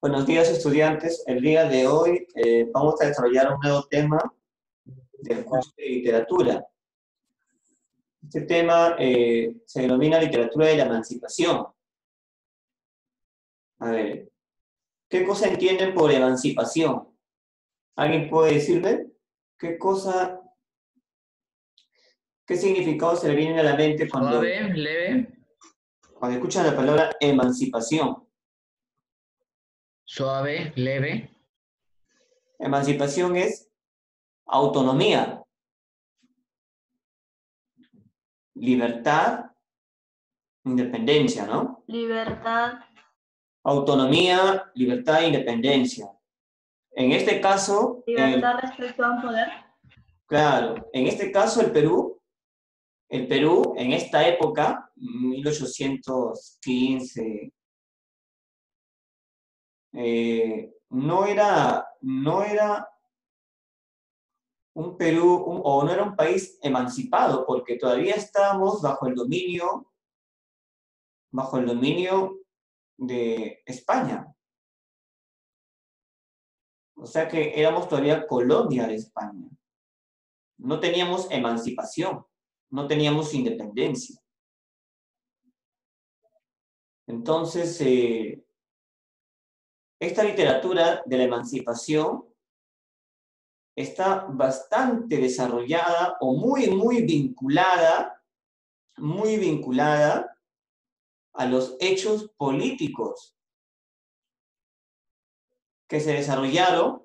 Buenos días, estudiantes. El día de hoy vamos a desarrollar un nuevo tema del curso de literatura. Este tema se denomina literatura de la emancipación. A ver, ¿qué cosa entienden por emancipación? ¿Alguien puede decirme qué cosa, qué significado se le viene a la mente Suave, leve, cuando escuchan la palabra emancipación? suave, leve, Emancipación es autonomía, libertad, independencia, ¿no? Libertad, Autonomía, libertad e independencia. En este caso, libertad respecto a un poder. claro, en este caso el Perú en esta época, 1815, no era un Perú, o no era un país emancipado, porque todavía estábamos bajo el dominio de España. O sea que éramos todavía colonia de España. No teníamos emancipación, no teníamos independencia. Entonces, esta literatura de la emancipación está bastante desarrollada o muy vinculada a los hechos políticos que se desarrollaron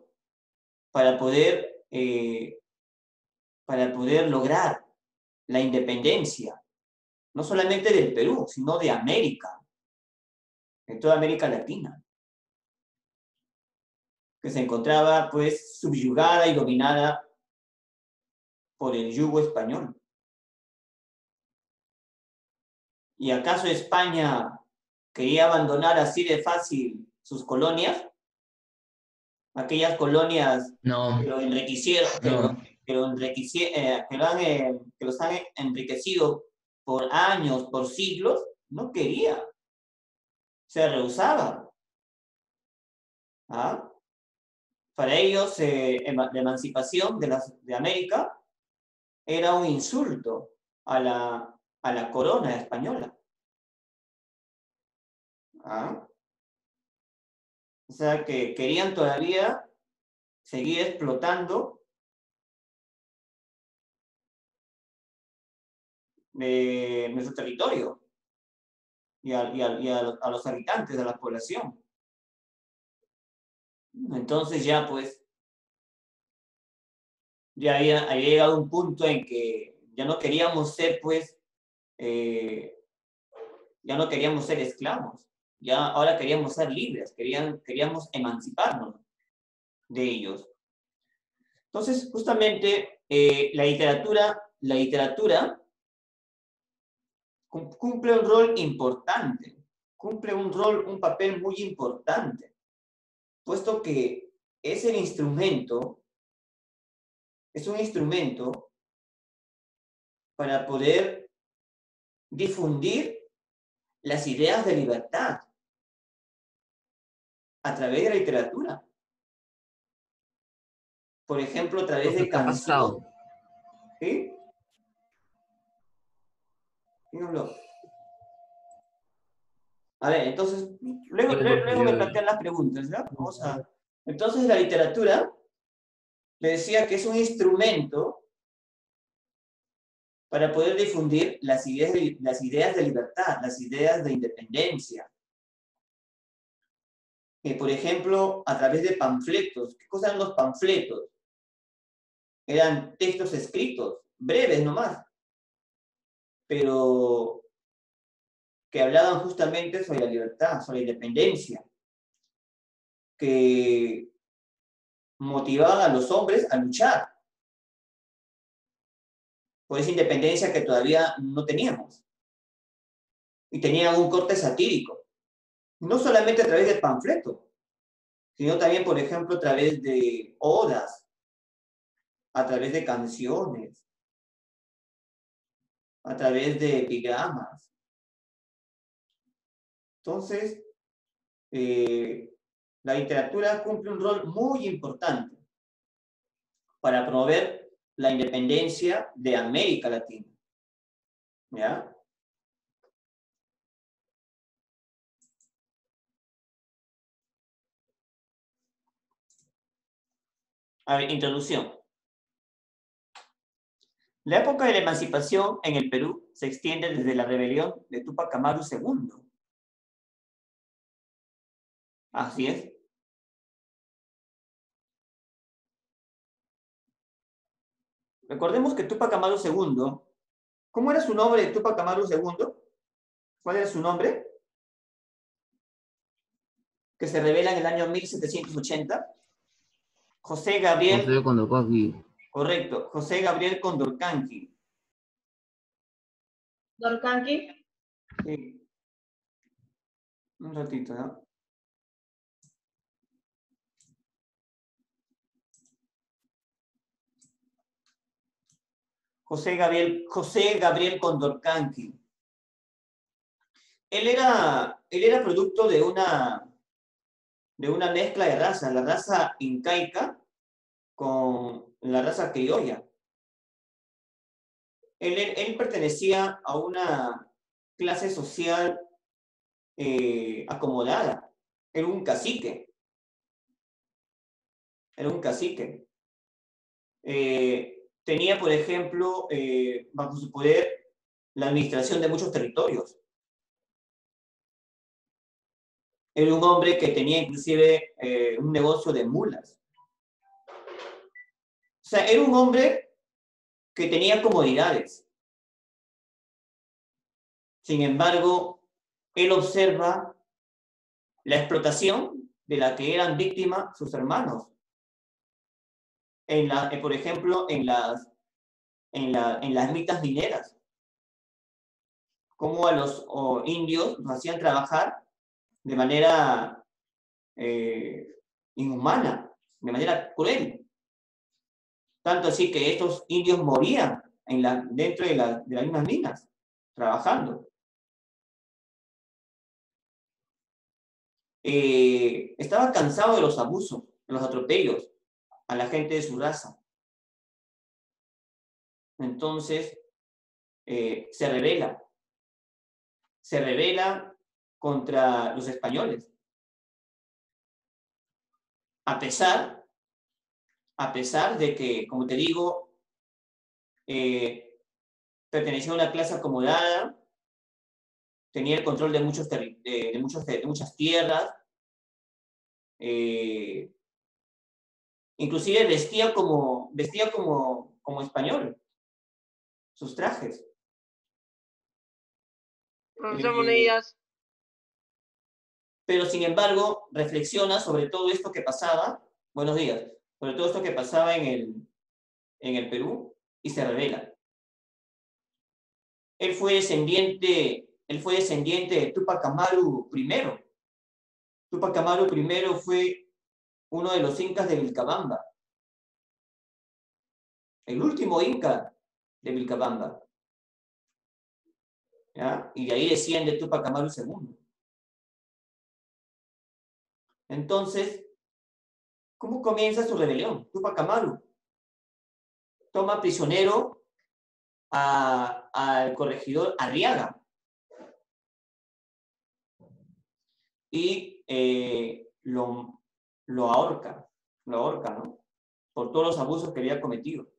para poder lograr la independencia, no solamente del Perú, sino de América, de toda América Latina, que se encontraba pues subyugada y dominada por el yugo español. ¿Y acaso España quería abandonar así de fácil sus colonias? Aquellas colonias no, que lo enriquecieron, no, que los han enriquecido por años, por siglos, no quería, se rehusaba. ¿Ah? Para ellos, la emancipación de América era un insulto a la corona española. ¿Ah? O sea que querían todavía seguir explotando nuestro territorio y a los habitantes de la población. Entonces ya pues, ya había llegado un punto en que ya no queríamos ser pues, eh, ya no queríamos ser esclavos, ya ahora queríamos ser libres, queríamos emanciparnos de ellos. Entonces, justamente, la literatura cumple un rol importante, un papel muy importante, puesto que es el instrumento, es un instrumento para poder difundir las ideas de libertad a través de la literatura. Por ejemplo, a través de ¿qué ha canciones. pasado? ¿Sí? Díganlo. A ver, entonces, luego me plantean las preguntas, ¿ya? Entonces, la literatura, le decía que es un instrumento para poder difundir las ideas de libertad, las ideas de independencia. Por ejemplo, a través de panfletos. ¿Qué cosa eran los panfletos? Eran textos escritos, breves nomás, pero que hablaban justamente sobre la libertad, sobre la independencia, que motivaban a los hombres a luchar por esa independencia que todavía no teníamos. Y tenían un corte satírico, no solamente a través del panfleto, sino también, por ejemplo, a través de odas, a través de canciones, a través de epigramas. Entonces, La literatura cumple un rol muy importante para promover la independencia de América Latina. ¿Ya? A ver, introducción. La época de la emancipación en el Perú se extiende desde la rebelión de Túpac Amaru II. Así es. Recordemos que Túpac Amaru II, ¿cómo era su nombre de Túpac Amaru II? ¿Cuál era su nombre? Que se revela en el año 1780. José Gabriel. José Condorcanqui. Correcto, José Gabriel Condorcanqui. Dorcanqui. Sí. Un ratito, ¿no? José Gabriel Condorcanqui. Él era producto de una mezcla de razas, la raza incaica con la raza criolla. Él pertenecía a una clase social acomodada. Era un cacique. Tenía, por ejemplo, bajo su poder, la administración de muchos territorios. Era un hombre que tenía inclusive un negocio de mulas. O sea, era un hombre que tenía comodidades. Sin embargo, él observa la explotación de la que eran víctimas sus hermanos. Por ejemplo, en las minas mineras. Cómo a los indios los hacían trabajar de manera inhumana, de manera cruel. Tanto así que estos indios morían dentro de las mismas minas, trabajando. Estaba cansado de los abusos, de los atropellos a la gente de su raza. Entonces, se rebela contra los españoles. A pesar de que, como te digo, pertenecía a una clase acomodada, tenía el control de muchas tierras, inclusive vestía como español, sus trajes. Profesor Monedillas. Pero sin embargo, reflexiona sobre todo esto que pasaba, buenos días, sobre todo esto que pasaba en el Perú y se rebela. Él fue descendiente de Túpac Amaru I. Túpac Amaru I fue uno de los incas de Vilcabamba. El último inca de Vilcabamba. ¿Ya? Y de ahí desciende Túpac Amaru II. Entonces, ¿cómo comienza su rebelión? Túpac Amaru toma prisionero al corregidor Arriaga y lo ahorca, ¿no? Por todos los abusos que había cometido.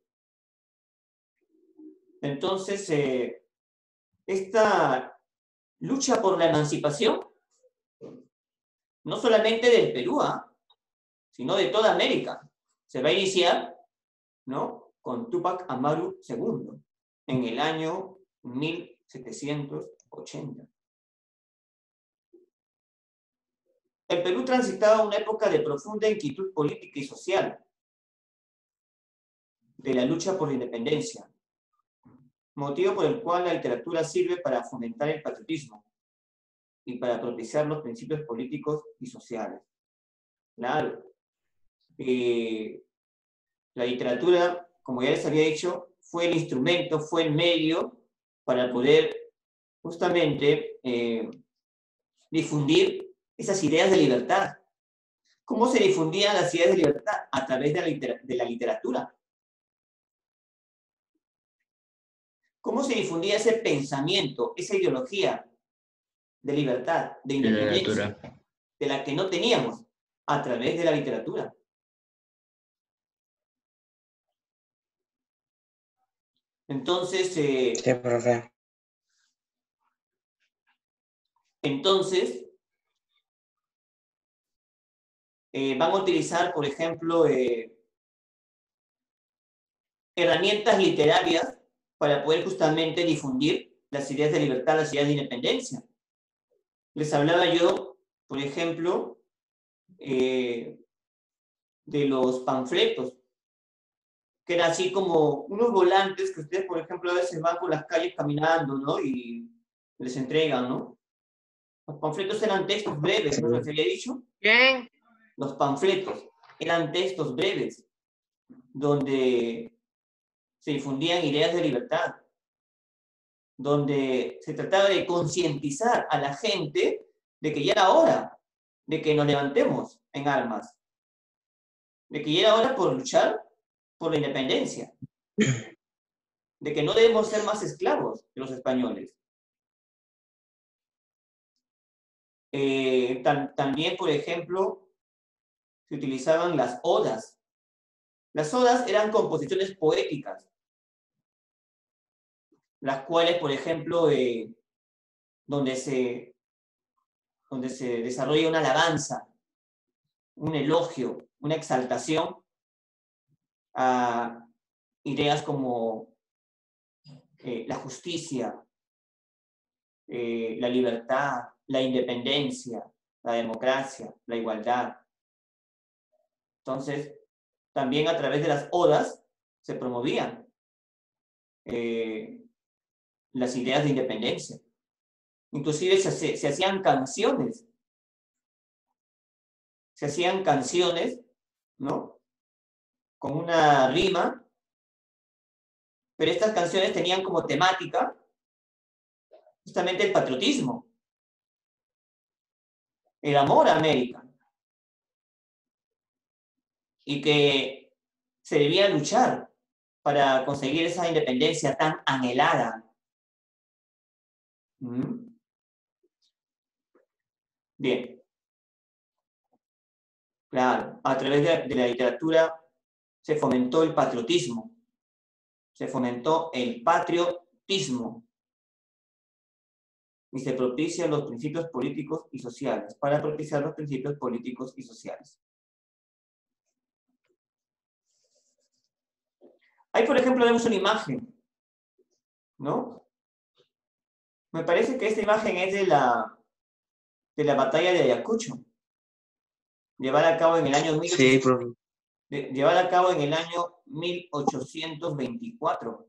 Entonces, esta lucha por la emancipación, no solamente del Perú, sino de toda América, se va a iniciar, ¿no?, con Túpac Amaru II en el año 1780. El Perú transitaba una época de profunda inquietud política y social, de la lucha por la independencia, motivo por el cual la literatura sirve para fomentar el patriotismo y para propiciar los principios políticos y sociales. Claro, la literatura, como ya les había dicho, fue el instrumento, fue el medio para poder justamente difundir esas ideas de libertad, ¿Cómo se difundían las ideas de libertad? A través de la literatura. ¿Cómo se difundía ese pensamiento, esa ideología de libertad, de independencia, Literatura. de la que no teníamos? A través de la literatura. Entonces, Sí, profe. Van a utilizar, por ejemplo, herramientas literarias para poder justamente difundir las ideas de libertad, las ideas de independencia. Les hablaba yo, por ejemplo, de los panfletos, que eran así como unos volantes que ustedes, por ejemplo, a veces van por las calles caminando, ¿no? Y les entregan, ¿no? Los panfletos eran textos breves, ¿no? ¿Les había dicho? ¿Quién? Los panfletos eran textos breves, donde se difundían ideas de libertad, donde se trataba de concientizar a la gente de que ya era hora de que nos levantemos en armas, de que ya era hora por luchar por la independencia, de que no debemos ser más esclavos de los españoles. También, por ejemplo, se utilizaban las odas. Las odas eran composiciones poéticas, las cuales, por ejemplo, donde se desarrolla una alabanza, un elogio, una exaltación a ideas como la justicia, la libertad, la independencia, la democracia, la igualdad. Entonces, también a través de las odas se promovían las ideas de independencia. Inclusive se hacían canciones. Se hacían canciones, ¿no? Con una rima, pero estas canciones tenían como temática justamente el patriotismo, el amor a América, y que se debía luchar para conseguir esa independencia tan anhelada. Bien. Claro, a través de la literatura se fomentó el patriotismo. Se fomentó el patriotismo. Y se propician los principios políticos y sociales, para propiciar los principios políticos y sociales. Ahí, por ejemplo, vemos una imagen, ¿no? Me parece que esta imagen es de la batalla de Ayacucho, llevada a cabo en el año Sí, profe. llevada a cabo en el año 1824.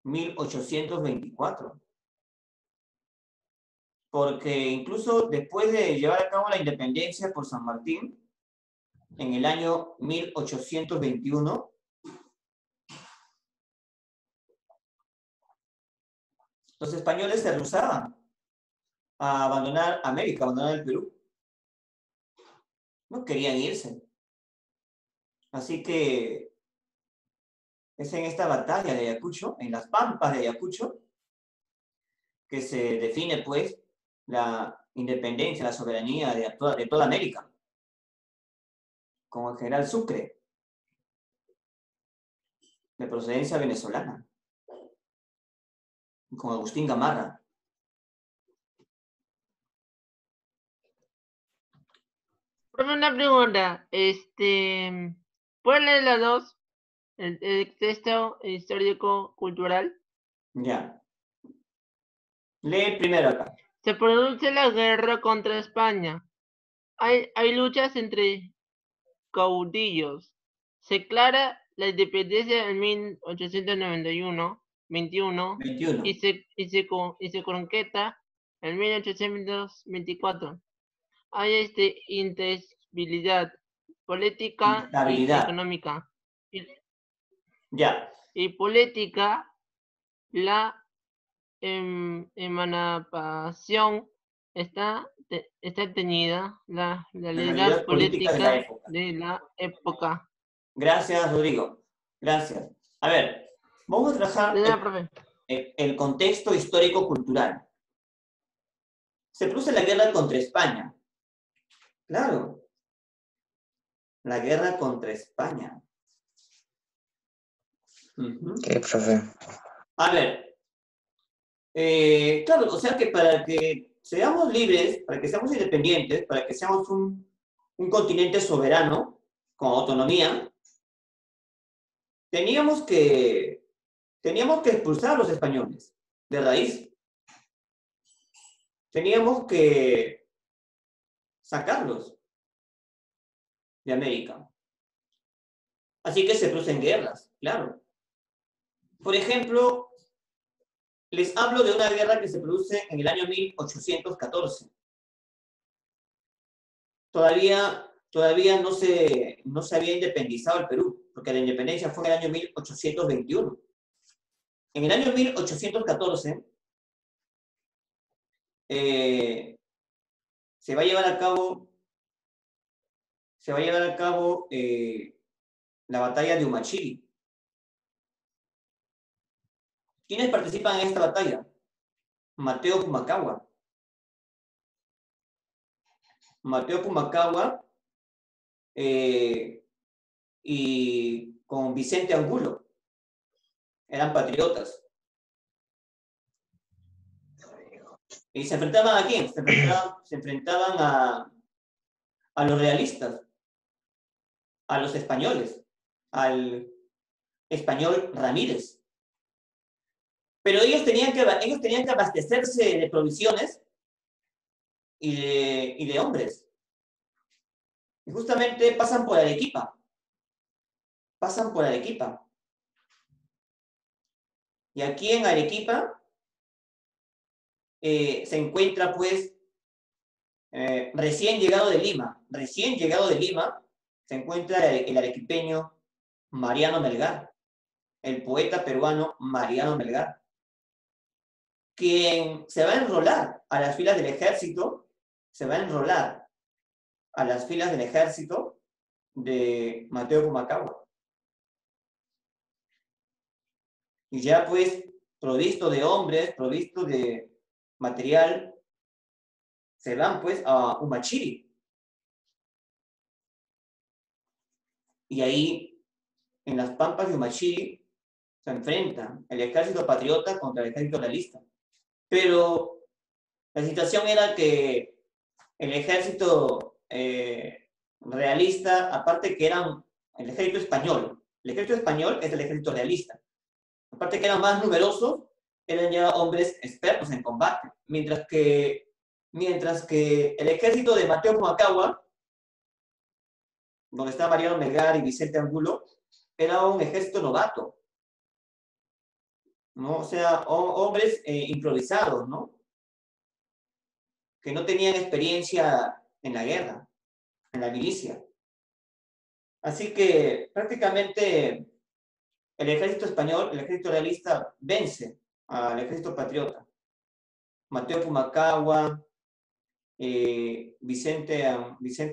1824. Porque incluso después de llevar a cabo la independencia por San Martín, en el año 1821, los españoles se rehusaban a abandonar América, a abandonar el Perú. No querían irse. Así que es en esta batalla de Ayacucho, en las pampas de Ayacucho, que se define, pues, la independencia, la soberanía de toda América, con el general Sucre, de procedencia venezolana, con Agustín Gamarra. Profe, una pregunta. ¿Puedes leer las dos? El texto histórico cultural. Ya. Lee primero acá. Se produce la guerra contra España. Hay luchas entre caudillos. Se declara la independencia en 1891, 21, 21. y se conquista en 1824. Hay inestabilidad política y Estabilidad. económica. Ya. Y política, la emancipación está teñida la realidad realidad política de la política época. de la época. Gracias, Rodrigo. Gracias. A ver, vamos a trabajar De nada, profe. el contexto histórico-cultural. Se produce la guerra contra España. Claro. La guerra contra España. Sí, profe. A ver. Claro, o sea que para que seamos libres, para que seamos independientes, para que seamos un continente soberano, con autonomía, teníamos que expulsar a los españoles de raíz. Teníamos que sacarlos de América. Así que se producen guerras, claro. Por ejemplo, les hablo de una guerra que se produce en el año 1814. Todavía no se había independizado el Perú, porque la independencia fue en el año 1821. En el año 1814 se va a llevar a cabo la batalla de Humachiri. ¿Quiénes participan en esta batalla? Mateo Pumacahua. Mateo Pumacahua y con Vicente Angulo. Eran patriotas. ¿Y se enfrentaban a quién? Se enfrentaban a los realistas, a los españoles, al español Ramírez. Pero ellos tenían que abastecerse de provisiones y de hombres. Y justamente pasan por Arequipa. Y aquí en Arequipa se encuentra, pues, recién llegado de Lima, se encuentra el arequipeño Mariano Melgar, el poeta peruano Mariano Melgar, quien se va a enrolar a las filas del ejército, de Mateo Pumacahua. Y ya pues, provisto de hombres, provisto de material, se van pues a Humachiri. Y ahí, en las pampas de Humachiri, se enfrentan el ejército patriota contra el ejército realista. Pero la situación era que el ejército realista, aparte que eran el ejército español es el ejército realista, aparte que eran más numerosos, eran ya hombres expertos en combate, mientras que el ejército de Mateo Pumacahua, donde está Mariano Melgar y Vicente Angulo, era un ejército novato, ¿no? O sea, hombres improvisados, ¿no? Que no tenían experiencia en la guerra, en la milicia. Así que prácticamente el ejército español, el ejército realista, vence al ejército patriota. Mateo Pumacahua, Vicente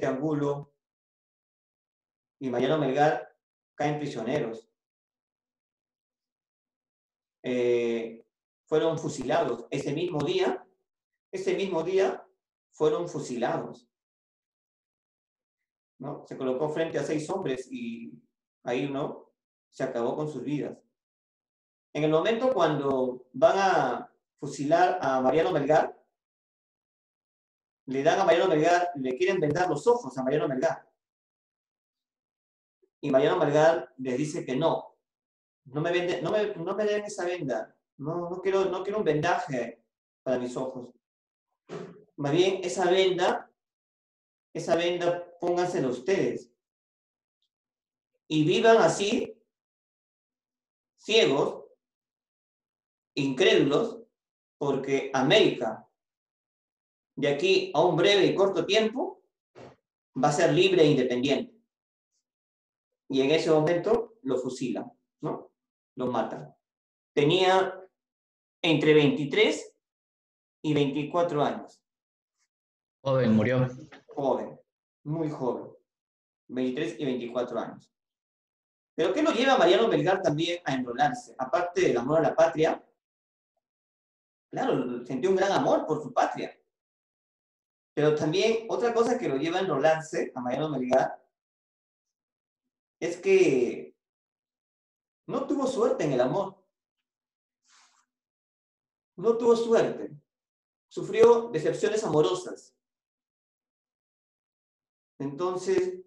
Angulo y Mariano Melgar caen prisioneros. Fueron fusilados. Ese mismo día fueron fusilados, ¿no? Se colocó frente a 6 hombres y ahí, ¿no?, se acabó con sus vidas. En el momento cuando van a fusilar a Mariano Melgar, le quieren vendar los ojos a Mariano Melgar. Y Mariano Melgar les dice que no me den esa venda, no quiero un vendaje para mis ojos. Más bien, esa venda póngansela ustedes. Y vivan así, ciegos, incrédulos, porque América, de aquí a un breve y corto tiempo, va a ser libre e independiente. Y en ese momento lo fusilan, ¿no? Lo matan. Tenía entre 23 y 24 años. Joven, murió. Joven, muy joven, 23 y 24 años. Pero ¿qué lo lleva a Mariano Melgar también a enrolarse? Aparte del amor a la patria, claro, sentía un gran amor por su patria. Pero también otra cosa que lo lleva a enrolarse a Mariano Melgar es que no tuvo suerte en el amor. No tuvo suerte. Sufrió decepciones amorosas. Entonces,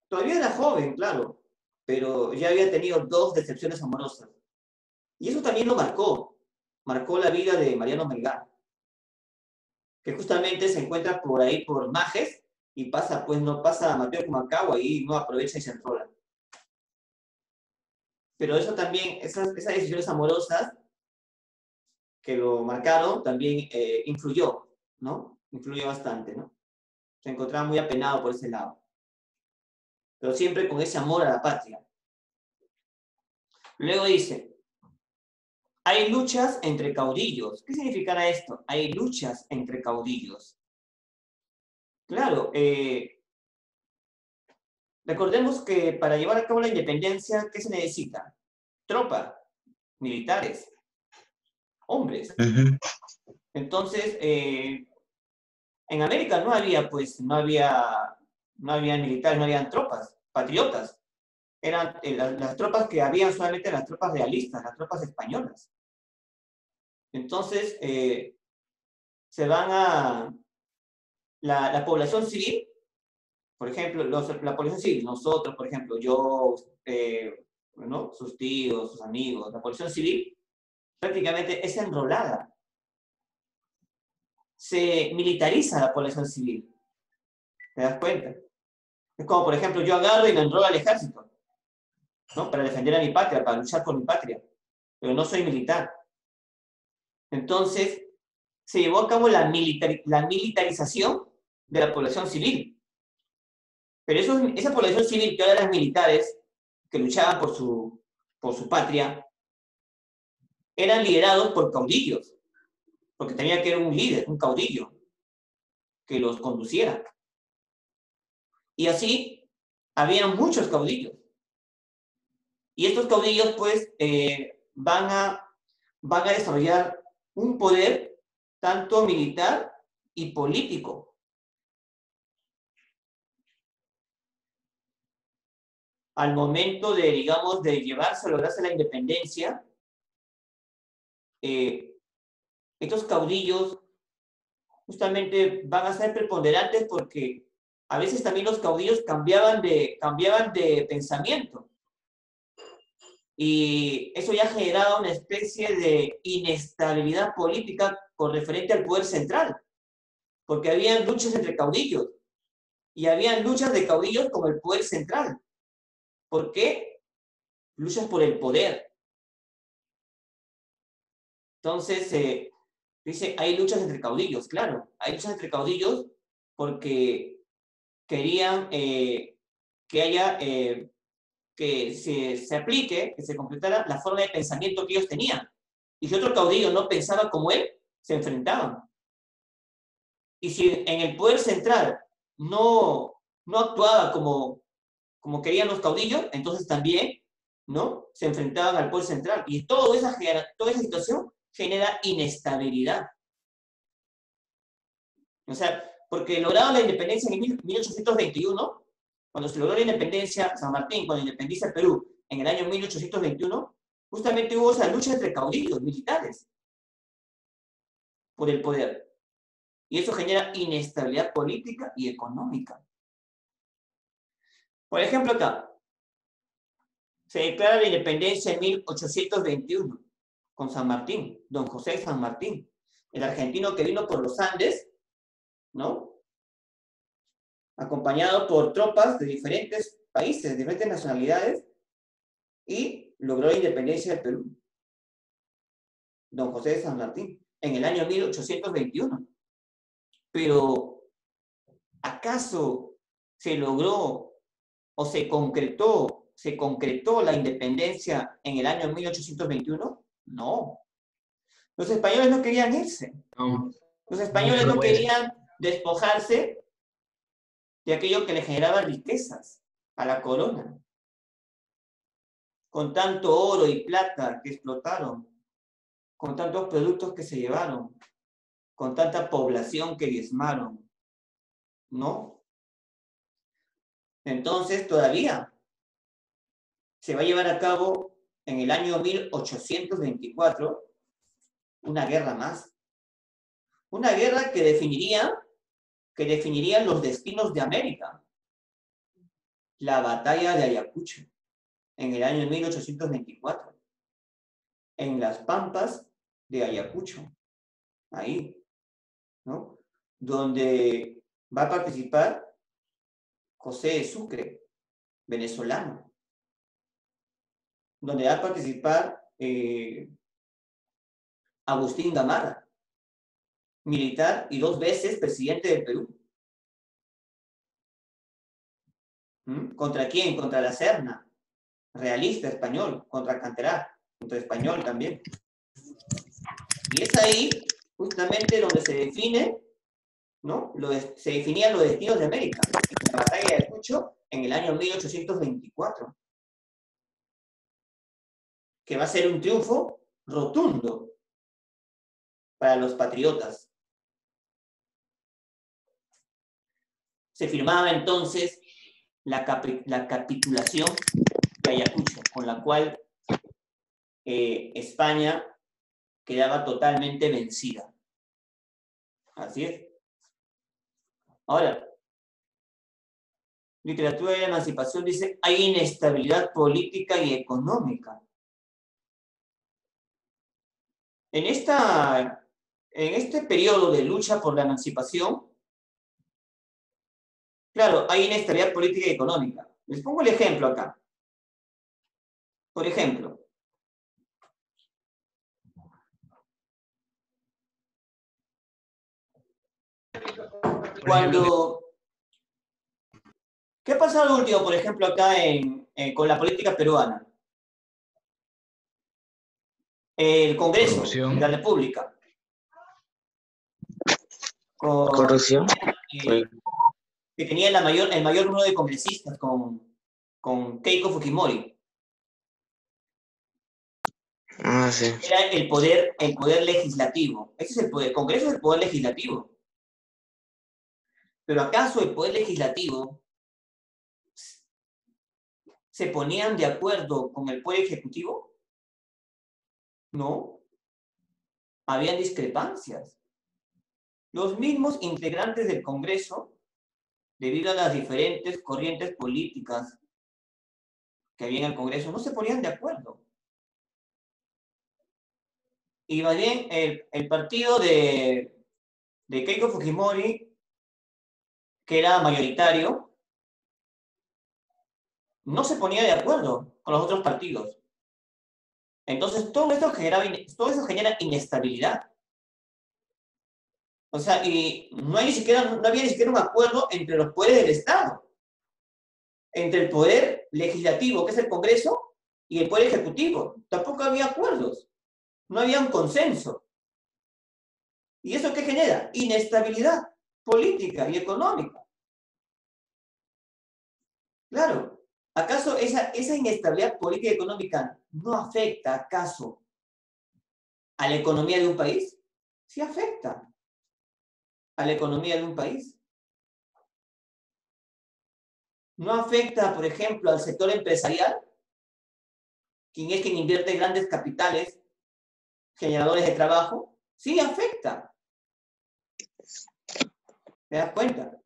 todavía era joven, claro, pero ya había tenido 2 decepciones amorosas. Y eso también lo marcó la vida de Mariano Melgar, que justamente se encuentra por ahí por Majes y pasa, pues no pasa a Mateo Kumacagua y no aprovecha y se enrola. Pero eso también, esas decisiones amorosas que lo marcaron también influyó, ¿no? Influyó bastante, ¿no? Se encontraba muy apenado por ese lado. Pero siempre con ese amor a la patria. Luego dice, hay luchas entre caudillos. ¿Qué significará esto? Hay luchas entre caudillos. Claro, recordemos que para llevar a cabo la independencia, ¿qué se necesita? Tropa, militares, hombres. Entonces, en América no había, pues, no había militares, no habían tropas, patriotas. Eran las tropas que habían solamente las tropas realistas, las tropas españolas. Entonces, se van a la población civil, por ejemplo, la población civil, nosotros, por ejemplo, yo, ¿no? Sus tíos, sus amigos, la población civil prácticamente es enrolada. Se militariza la población civil. ¿Te das cuenta? Es como, por ejemplo, yo agarro y me enrolo al ejército, ¿no? Para defender a mi patria, para luchar por mi patria. Pero no soy militar. Entonces, se llevó a cabo la militarización de la población civil. Pero esa población civil que ahora eran militares, que luchaban por su patria, eran liderados por caudillos, porque tenía que haber un líder, un caudillo, que los conduciera. Y así, había muchos caudillos. Y estos caudillos, pues, van a desarrollar un poder tanto militar y político. Al momento de, digamos, de lograrse la independencia, estos caudillos justamente van a ser preponderantes porque a veces también los caudillos cambiaban de pensamiento. Y eso ya generaba una especie de inestabilidad política con referente al poder central, porque habían luchas entre caudillos y habían luchas de caudillos con el poder central. ¿Por qué? Luchas por el poder. Entonces, dice, hay luchas entre caudillos, claro, hay luchas entre caudillos porque querían que haya, que se aplique, que se completara la forma de pensamiento que ellos tenían. Y si otro caudillo no pensaba como él, se enfrentaban. Y si en el poder central no actuaba como querían los caudillos, entonces también, ¿no? Se enfrentaban al poder central. Y toda esa situación genera inestabilidad. O sea, porque lograron la independencia en 1821, cuando se logró la independencia, San Martín, cuando independiza el Perú, en el año 1821, justamente hubo esa lucha entre caudillos militares por el poder. Y eso genera inestabilidad política y económica. Por ejemplo, acá, se declara la independencia en 1821 con San Martín, don José San Martín, el argentino que vino por los Andes, ¿no? Acompañado por tropas de diferentes países, diferentes nacionalidades, y logró la independencia del Perú. Don José de San Martín, en el año 1821. Pero, ¿acaso se logró o se concretó la independencia en el año 1821? No. Los españoles no querían irse. No. Los españoles No, no pues. querían despojarse de aquello que le generaba riquezas a la corona. Con tanto oro y plata que explotaron, con tantos productos que se llevaron, con tanta población que diezmaron, ¿no? Entonces todavía se va a llevar a cabo en el año 1824 una guerra más. Una guerra que definiría los destinos de América. La batalla de Ayacucho, en el año 1824, en las pampas de Ayacucho, ahí, ¿no? Donde va a participar José de Sucre, venezolano, donde va a participar Agustín Gamarra, militar y 2 veces presidente del Perú. ¿Contra quién? Contra la Serna, realista español, contra Canterá, contra español también. Y es ahí justamente donde se define, ¿no? Se definían los destinos de América, en la batalla de Ayacucho en el año 1824, que va a ser un triunfo rotundo para los patriotas. Se firmaba entonces la capitulación de Ayacucho, con la cual España quedaba totalmente vencida. Así es. Ahora, literatura de la emancipación dice, hay inestabilidad política y económica. En este periodo de lucha por la emancipación, claro, hay inestabilidad política y económica. Les pongo el ejemplo acá. Por ejemplo, ¿qué ha pasado último, por ejemplo, acá con la política peruana? El Congreso Corrupción. de la República. Corrupción. Que tenía el mayor número de congresistas con Keiko Fujimori. Ah, sí. Era el poder legislativo. Ese es el poder. El Congreso es el poder legislativo. Pero ¿acaso el poder legislativo se ponían de acuerdo con el poder ejecutivo? No. Habían discrepancias. Los mismos integrantes del Congreso, debido a las diferentes corrientes políticas que había en el Congreso, no se ponían de acuerdo. Y más bien el partido de Keiko Fujimori, que era mayoritario, no se ponía de acuerdo con los otros partidos. Entonces, todo eso genera inestabilidad. O sea, y no había ni siquiera un acuerdo entre los poderes del Estado. Entre el poder legislativo, que es el Congreso, y el poder ejecutivo. Tampoco había acuerdos. No había un consenso. ¿Y eso qué genera? Inestabilidad política y económica. Claro. ¿Acaso esa inestabilidad política y económica no afecta, acaso, a la economía de un país? Sí afecta a la economía de un país. ¿No afecta, por ejemplo, al sector empresarial? Quien invierte grandes capitales, generadores de trabajo. Sí afecta. ¿Te das cuenta?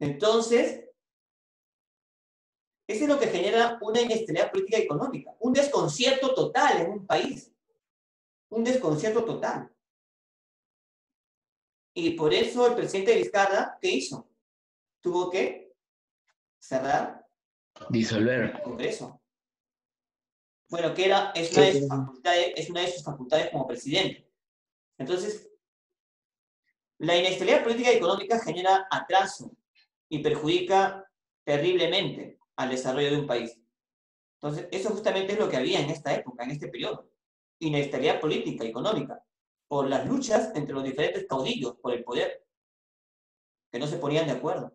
Entonces, eso es lo que genera una inestabilidad política y económica. Un desconcierto total en un país. Un desconcierto total. Y por eso el presidente Vizcarra, ¿qué hizo? Tuvo que cerrar Disolver. el Congreso. Bueno, es una de sus facultades como presidente. Entonces, la inestabilidad política y económica genera atraso y perjudica terriblemente al desarrollo de un país. Entonces, eso justamente es lo que había en esta época, en este periodo. inestabilidad política y económica, por las luchas entre los diferentes caudillos por el poder, que no se ponían de acuerdo.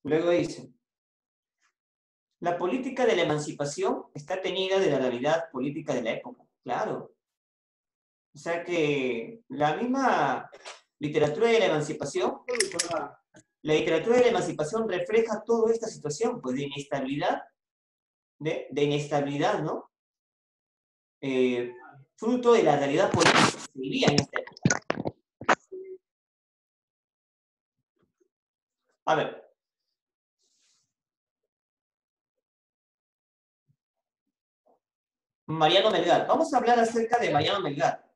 Luego dice, la política de la emancipación está teñida de la realidad política de la época. Claro. O sea que la misma literatura de la emancipación, refleja toda esta situación, pues, de inestabilidad, ¿no? Fruto de la realidad política que se vivía en esta época. A ver. Mariano Melgar. Vamos a hablar acerca de Mariano Melgar.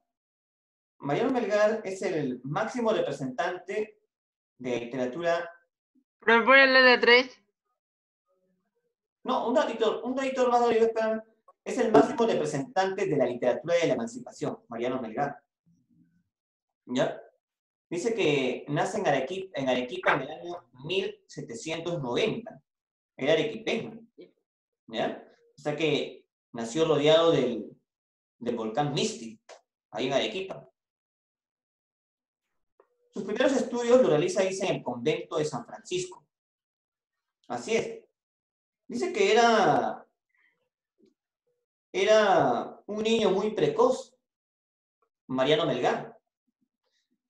Mariano Melgar es el máximo representante de literatura. ¿Pero me pueden leer de 3? No, un datito más, Rodrigo, espera. Es el máximo representante de la literatura de la emancipación, Mariano Melgar. ¿Ya? Dice que nace en Arequipa en el año 1790. Era arequipeño. ¿Ya? O sea que nació rodeado del volcán Misti, ahí en Arequipa. Sus primeros estudios los realiza, dice, en el convento de San Francisco. Así es. Dice que era un niño muy precoz, Mariano Melgar.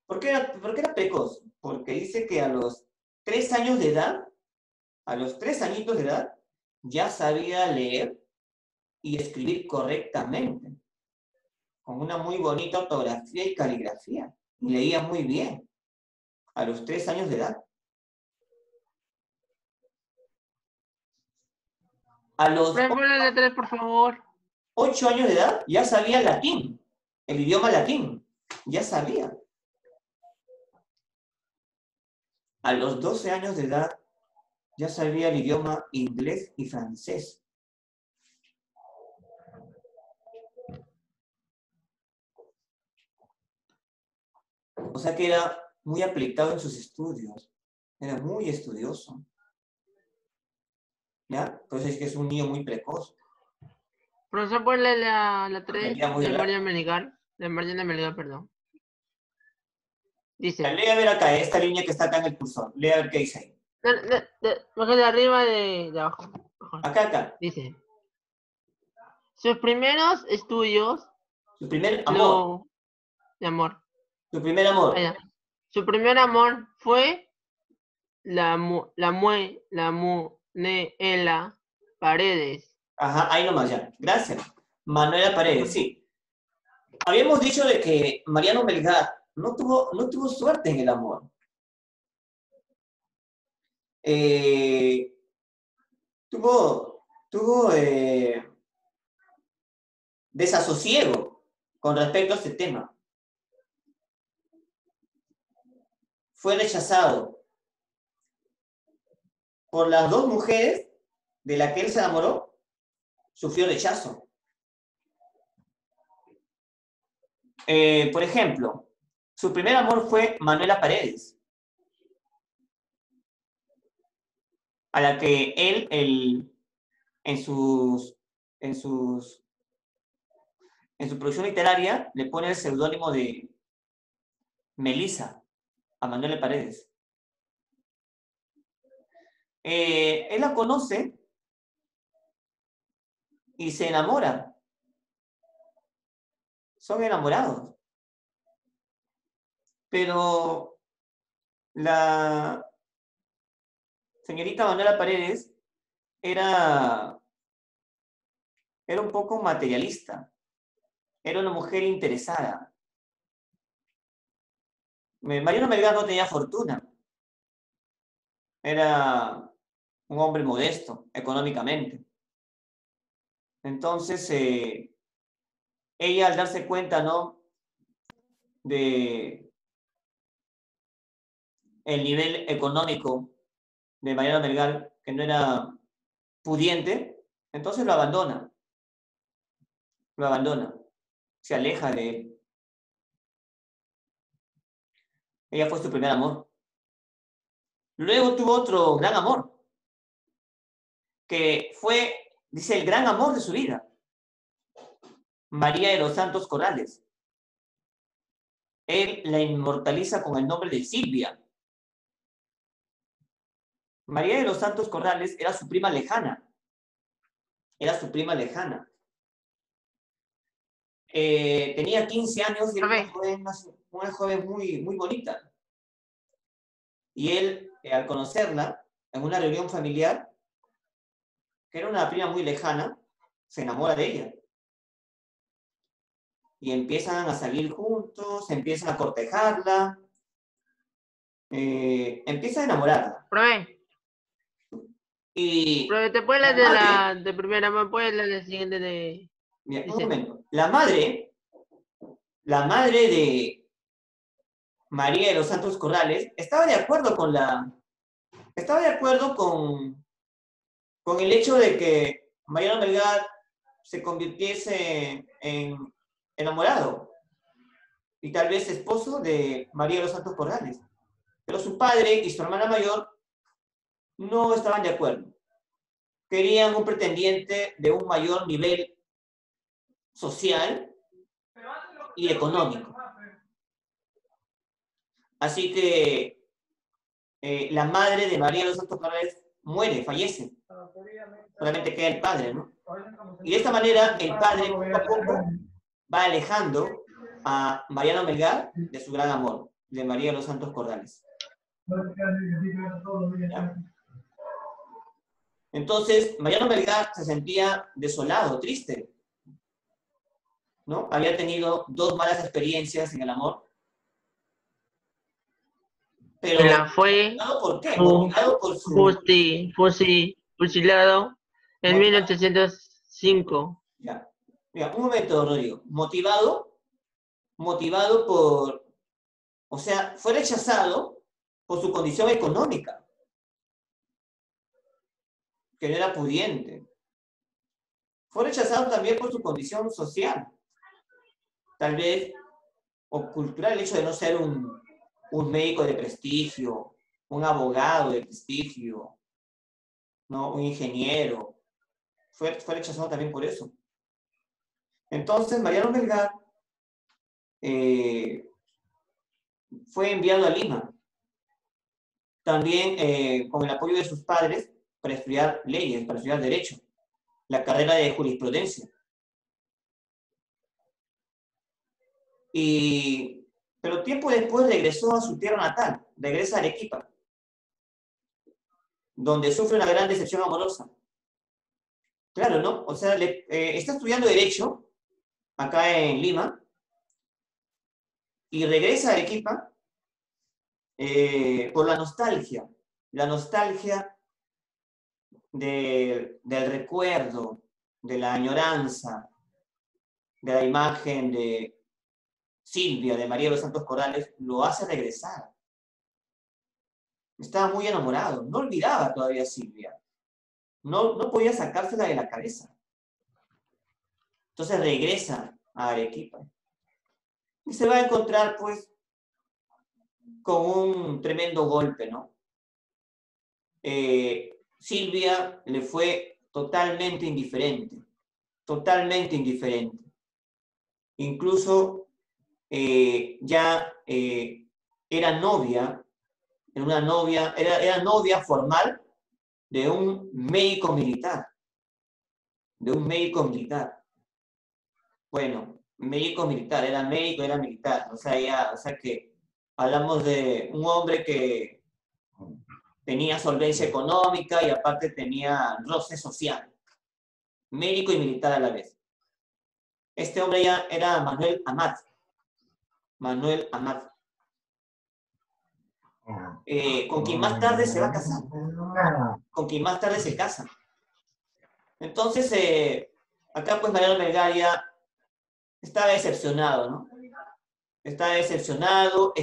¿Por qué era precoz? Porque dice que a los 3 años de edad, ya sabía leer y escribir correctamente, con una muy bonita ortografía y caligrafía. Y leía muy bien, a los 3 años de edad. A los ¿Me pueden leer de 3, por favor? 8 años de edad ya sabía latín, el idioma latín, ya sabía. A los 12 años de edad ya sabía el idioma inglés y francés. O sea que era muy aplicado en sus estudios, era muy estudioso. ¿Ya? Entonces es que es un niño muy precoz. Profesor, ¿puede leer la 3 Ya muy de rápido. Mariano Melgar? De Mariano Melgar, perdón. Dice. Lee a ver acá, esta línea que está acá en el cursor. Lee a ver qué dice ahí. De arriba de abajo. Mejor. Acá. Dice. Sus primeros estudios. Su primer amor. De amor. Su primer amor. Allá. Su primer amor fue la Manuela Paredes. Ajá, ahí nomás ya. Gracias. Manuela Paredes, sí. Habíamos dicho de que Mariano Melgar no tuvo suerte en el amor. Tuvo desasosiego con respecto a este tema. Fue rechazado por las 2 mujeres de las que él se enamoró, sufrió rechazo. Por ejemplo, su primer amor fue Manuela Paredes, a la que él en su producción literaria le pone el seudónimo de Melissa a Manuela Paredes. Él la conoce y se enamora. Son enamorados. Pero la señorita Manuela Paredes era un poco materialista. Era una mujer interesada. Mariano Melgar no tenía fortuna. Era un hombre modesto económicamente. Entonces, ella al darse cuenta, ¿no?, de el nivel económico de Mariano Melgar, que no era pudiente, entonces lo abandona. Se aleja de él. Ella fue su primer amor. Luego tuvo otro gran amor, que fue Dice el gran amor de su vida, María de los Santos Corrales. Él la inmortaliza con el nombre de Silvia. María de los Santos Corrales era su prima lejana. Era su prima lejana. Tenía 15 años y era una joven muy, muy bonita. Y él, al conocerla en una reunión familiar, que era una prima muy lejana, se enamora de ella. Y empiezan a salir juntos, empiezan a cortejarla, empieza a enamorarla. Profe, Y profe, te puedes la la de madre, de primera mano, puedes la de siguiente de... mira, un Dice. momento, la madre de María de los Santos Corrales estaba de acuerdo con el hecho de que Mariano Melgar se convirtiese en enamorado y tal vez esposo de María de los Santos Corrales. Pero su padre y su hermana mayor no estaban de acuerdo. Querían un pretendiente de un mayor nivel social y económico. Así que la madre de María de los Santos Corrales muere, fallece. Solamente queda el padre, ¿no? Y de esta manera el padre poco a poco va alejando a Mariano Melgar de su gran amor, de María de los Santos Corrales. ¿Ya? Entonces, Mariano Melgar se sentía desolado, triste, ¿no? Había tenido 2 malas experiencias en el amor. Pero, Fue ¿por qué? Motivado por su... fusilado en 1805. Ya. Mira, un momento, Rodrigo. Motivado por... O sea, fue rechazado por su condición económica, que no era pudiente. Fue rechazado también por su condición social, tal vez, o cultural, el hecho de no ser un médico de prestigio, un abogado de prestigio, ¿no? Un ingeniero. Fue rechazado también por eso. Entonces, Mariano Melgar fue enviado a Lima, también con el apoyo de sus padres, para estudiar leyes, para estudiar derecho, la carrera de jurisprudencia. Pero tiempo después regresó a su tierra natal, regresa a Arequipa, donde sufre una gran decepción amorosa. Claro, ¿no? O sea, está estudiando derecho acá en Lima y regresa a Arequipa por la nostalgia del recuerdo, de la añoranza, de la imagen de Silvia, de María de los Santos Corrales, lo hace regresar. Estaba muy enamorado, no olvidaba todavía a Silvia, no podía sacársela de la cabeza. Entonces regresa a Arequipa y se va a encontrar, pues, con un tremendo golpe, ¿no? Silvia le fue totalmente indiferente. Incluso ya era novia, era novia formal de un médico militar. Bueno, médico militar, era médico, era militar. O sea que hablamos de un hombre que tenía solvencia económica y aparte tenía roce social. Médico y militar a la vez. Este hombre ya era Manuel Amat. Con quien más tarde se va a casar. Con quien más tarde se casa. Entonces, acá pues Mariano Melgar ya estaba decepcionado, ¿no? Estaba decepcionado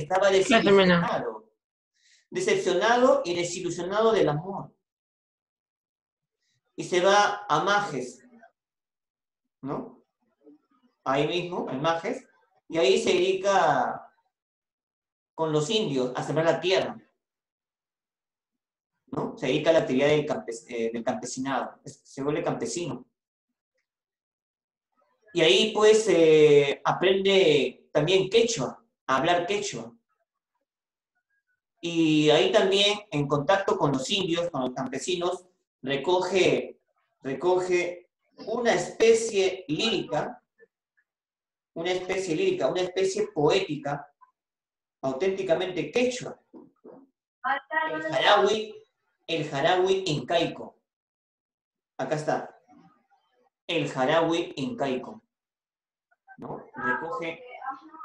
y desilusionado del amor. Y se va a Majes, ¿no? Ahí mismo, en Majes, y ahí se dedica con los indios a sembrar la tierra. ¿no? Se dedica a la actividad del campesinado, se vuelve campesino. Y ahí pues aprende también quechua, a hablar quechua. Y ahí también, en contacto con los indios, con los campesinos, recoge una especie lírica, una especie poética, auténticamente quechua, el jarawi incaico. Acá está, el jarawi incaico, ¿no? Recoge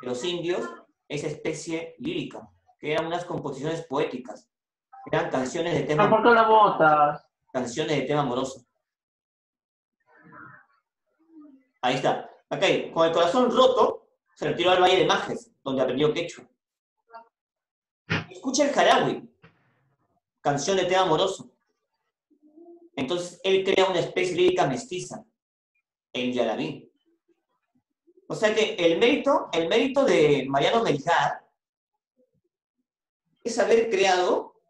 de los indios esa especie lírica, que eran unas composiciones poéticas, eran canciones de tema, ¿Por qué la botas? canciones de tema amoroso. Ahí está. Acá, con el corazón roto, se retiró al Valle de Majes, donde aprendió quechua. Escucha el jarawi, canción de tema amoroso. Entonces, él crea una especie lírica mestiza, el yarabí. O sea que el mérito de Mariano Melgar es haber creado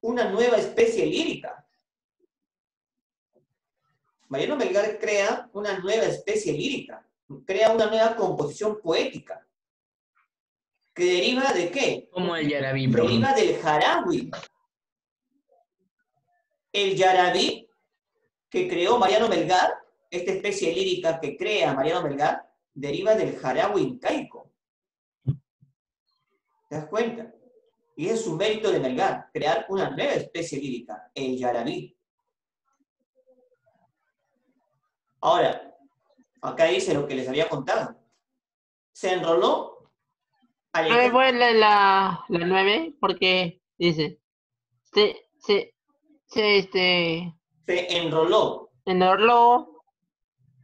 una nueva especie lírica. Mariano Melgar crea una nueva especie lírica, crea una nueva composición poética, que deriva de ¿qué? Como el yarabí, bro. Deriva del jarawi. El yarabí que creó Mariano Melgar, esta especie lírica que crea Mariano Melgar, deriva del jarawi incaico. ¿Te das cuenta? Y es su mérito de Melgar, crear una nueva especie lírica, el yarabí. Ahora, acá dice lo que les había contado. Se enroló al No me fue la 9 porque dice, se enroló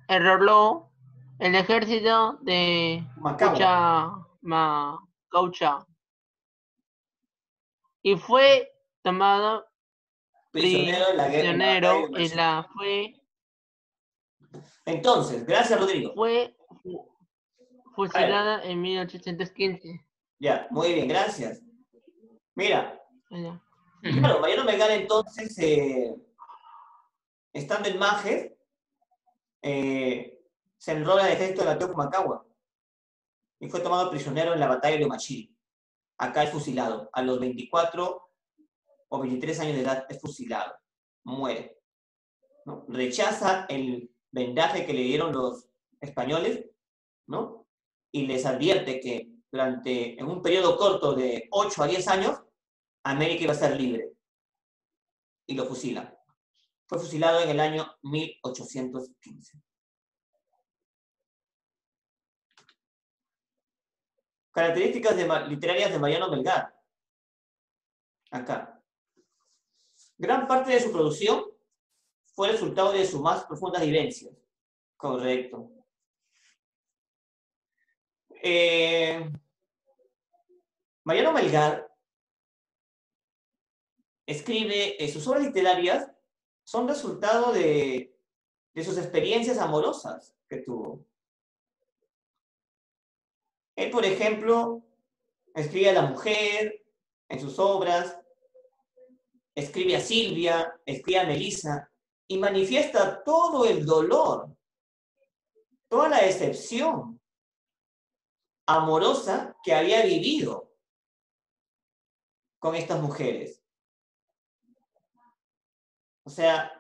enroló el ejército de Macagua. Caucha y fue tomado Prisionero en la prisionero batalla de en la Entonces, gracias Rodrigo. fue fusilada en 1815. Ya, muy bien, gracias. Mira, Ya. claro, Mariano Melgar entonces, estando en Majes, se enrola en el ejército de la Macagua y fue tomado prisionero en la batalla de Omachiri. Acá es fusilado. A los 24 o 23 años de edad es fusilado. Muere, ¿no? Rechaza el vendaje que le dieron los españoles, ¿no? Y les advierte que en un periodo corto de 8 a 10 años, América iba a ser libre. Y lo fusilan. Fue fusilado en el año 1815. Características literarias de Mariano Melgar. Acá. Gran parte de su producción fue resultado de sus más profundas vivencias. Correcto. Mariano Melgar escribe, sus obras literarias son resultado de sus experiencias amorosas que tuvo. Él, por ejemplo, escribe a la mujer en sus obras, escribe a Silvia, escribe a Melissa, y manifiesta todo el dolor, toda la decepción amorosa que había vivido con estas mujeres. O sea,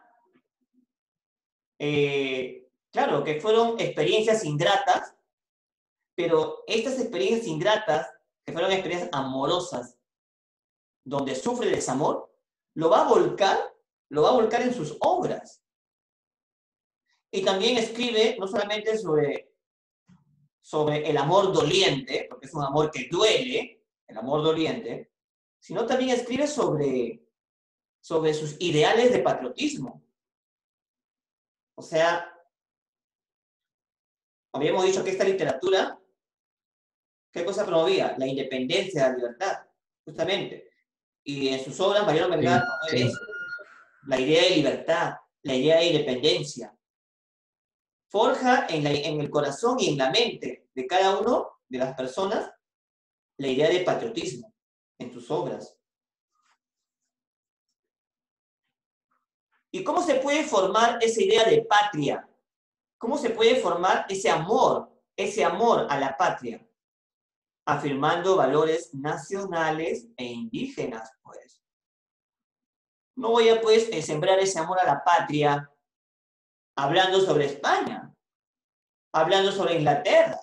claro que fueron experiencias ingratas, pero estas experiencias ingratas, que fueron experiencias amorosas, donde sufre desamor, lo va a volcar en sus obras. Y también escribe no solamente sobre el amor doliente, porque es un amor que duele, el amor doliente, sino también escribe sobre sus ideales de patriotismo. O sea, habíamos dicho que esta literatura, ¿qué cosa promovía? La independencia, la libertad, justamente. Y en sus obras, Mariano Melgar promueve eso. La idea de libertad, la idea de independencia. Forja en el corazón y en la mente de cada uno de las personas la idea de patriotismo en sus obras. ¿Y cómo se puede formar esa idea de patria? ¿Cómo se puede formar ese amor a la patria? Afirmando valores nacionales e indígenas, pues. No voy a, pues, sembrar ese amor a la patria hablando sobre España, hablando sobre Inglaterra,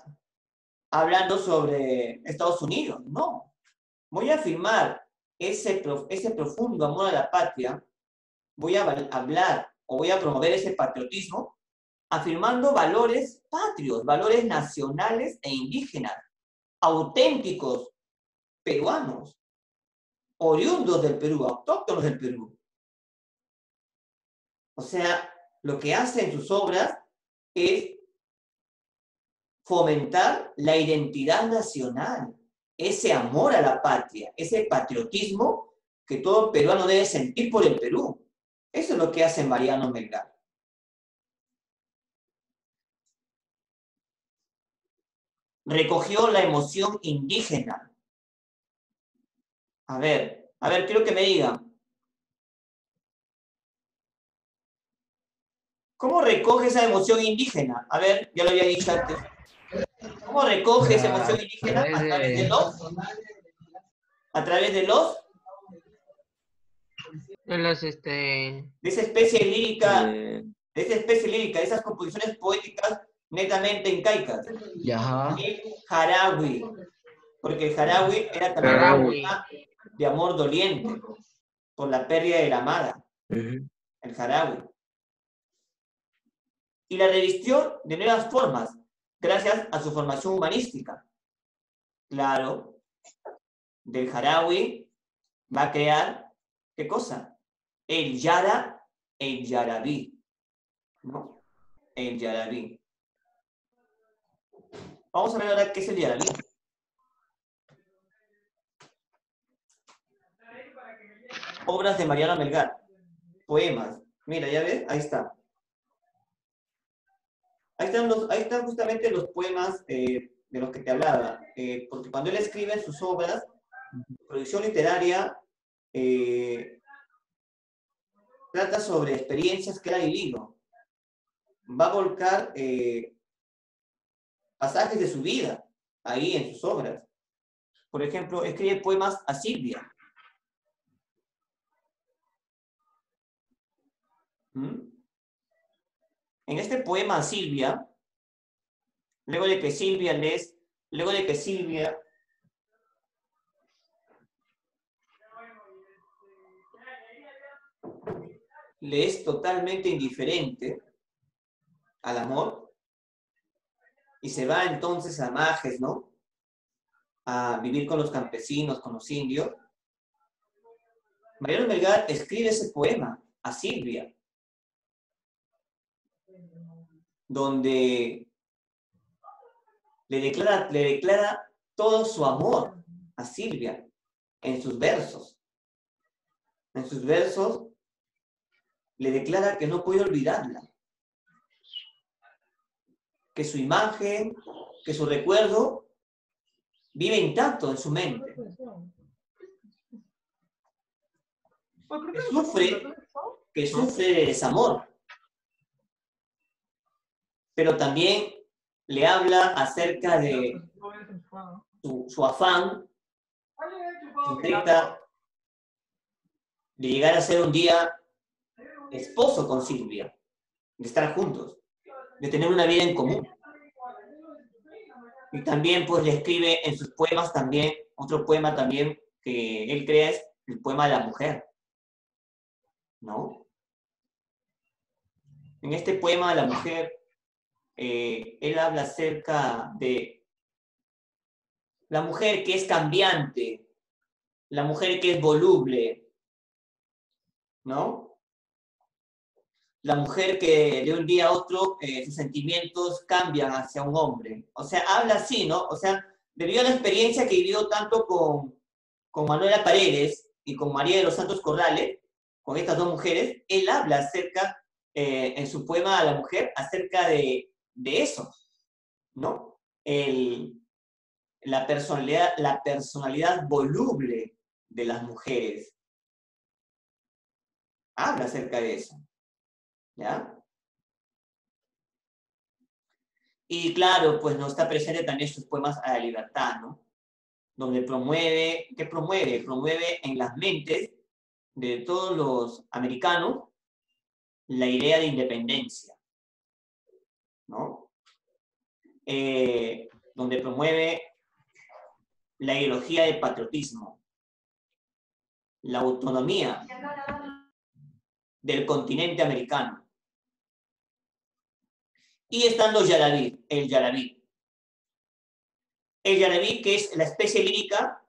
hablando sobre Estados Unidos, no. Voy a afirmar ese profundo amor a la patria, voy a hablar o voy a promover ese patriotismo afirmando valores patrios, valores nacionales e indígenas, auténticos peruanos, oriundos del Perú, autóctonos del Perú. O sea, lo que hace en sus obras es fomentar la identidad nacional, ese amor a la patria, ese patriotismo que todo peruano debe sentir por el Perú. Eso es lo que hace Mariano Melgar. Recogió la emoción indígena. A ver, quiero que me digan. ¿Cómo recoge esa emoción indígena? A ver, ya lo había dicho antes. ¿Cómo recoge esa emoción indígena? A través de los... A través de los... De los, De esa especie lírica, de esas composiciones poéticas netamente incaicas. Ajá. El jarawi, porque el jarawi era también un poema de amor doliente por la pérdida de la amada, el jarawi. Y la revistió de nuevas formas, gracias a su formación humanística. Claro, del jarawi va a crear, ¿qué cosa? El yara, el yarabí, ¿no? El yarabí. Vamos a ver ahora qué es el yarabí. Obras de Mariano Melgar. Poemas. Mira, ¿ya ves? Ahí está. Ahí están justamente los poemas de los que te hablaba. Porque cuando él escribe sus obras, producción literaria, trata sobre experiencias que él ha vivido. Va a volcar pasajes de su vida ahí en sus obras. Por ejemplo, escribe poemas a Silvia. En este poema a Silvia, luego de que Silvia le es totalmente indiferente al amor y se va entonces a Majes, ¿no? A vivir con los campesinos, con los indios. Mariano Melgar escribe ese poema a Silvia, donde le declara todo su amor a Silvia en sus versos. En sus versos le declara que no puede olvidarla, que su imagen, que su recuerdo vive intacto en su mente. Que sufre de desamor, pero también le habla acerca de su afán, su meta de llegar a ser un día esposo con Silvia, de estar juntos, de tener una vida en común. Y también pues le escribe en sus poemas también, otro poema también que él crea es el poema de la mujer, ¿no? En este poema de la mujer, él habla acerca de la mujer que es cambiante, la mujer que es voluble, ¿no? La mujer que de un día a otro sus sentimientos cambian hacia un hombre. O sea, habla así, ¿no? O sea, debido a la experiencia que vivió tanto con Manuela Paredes y con María de los Santos Corrales, con estas dos mujeres, él habla acerca, en su poema a la mujer, acerca de eso, ¿no? La personalidad voluble de las mujeres. Habla acerca de eso. ¿Ya? Y claro, pues no está presente también sus poemas a la libertad, ¿no? Donde promueve, ¿qué promueve? Promueve en las mentes de todos los americanos la idea de independencia, ¿no? Donde promueve la ideología de patriotismo, la autonomía del continente americano. Y están los yarabí, el yarabí. El yarabí, que es la especie lírica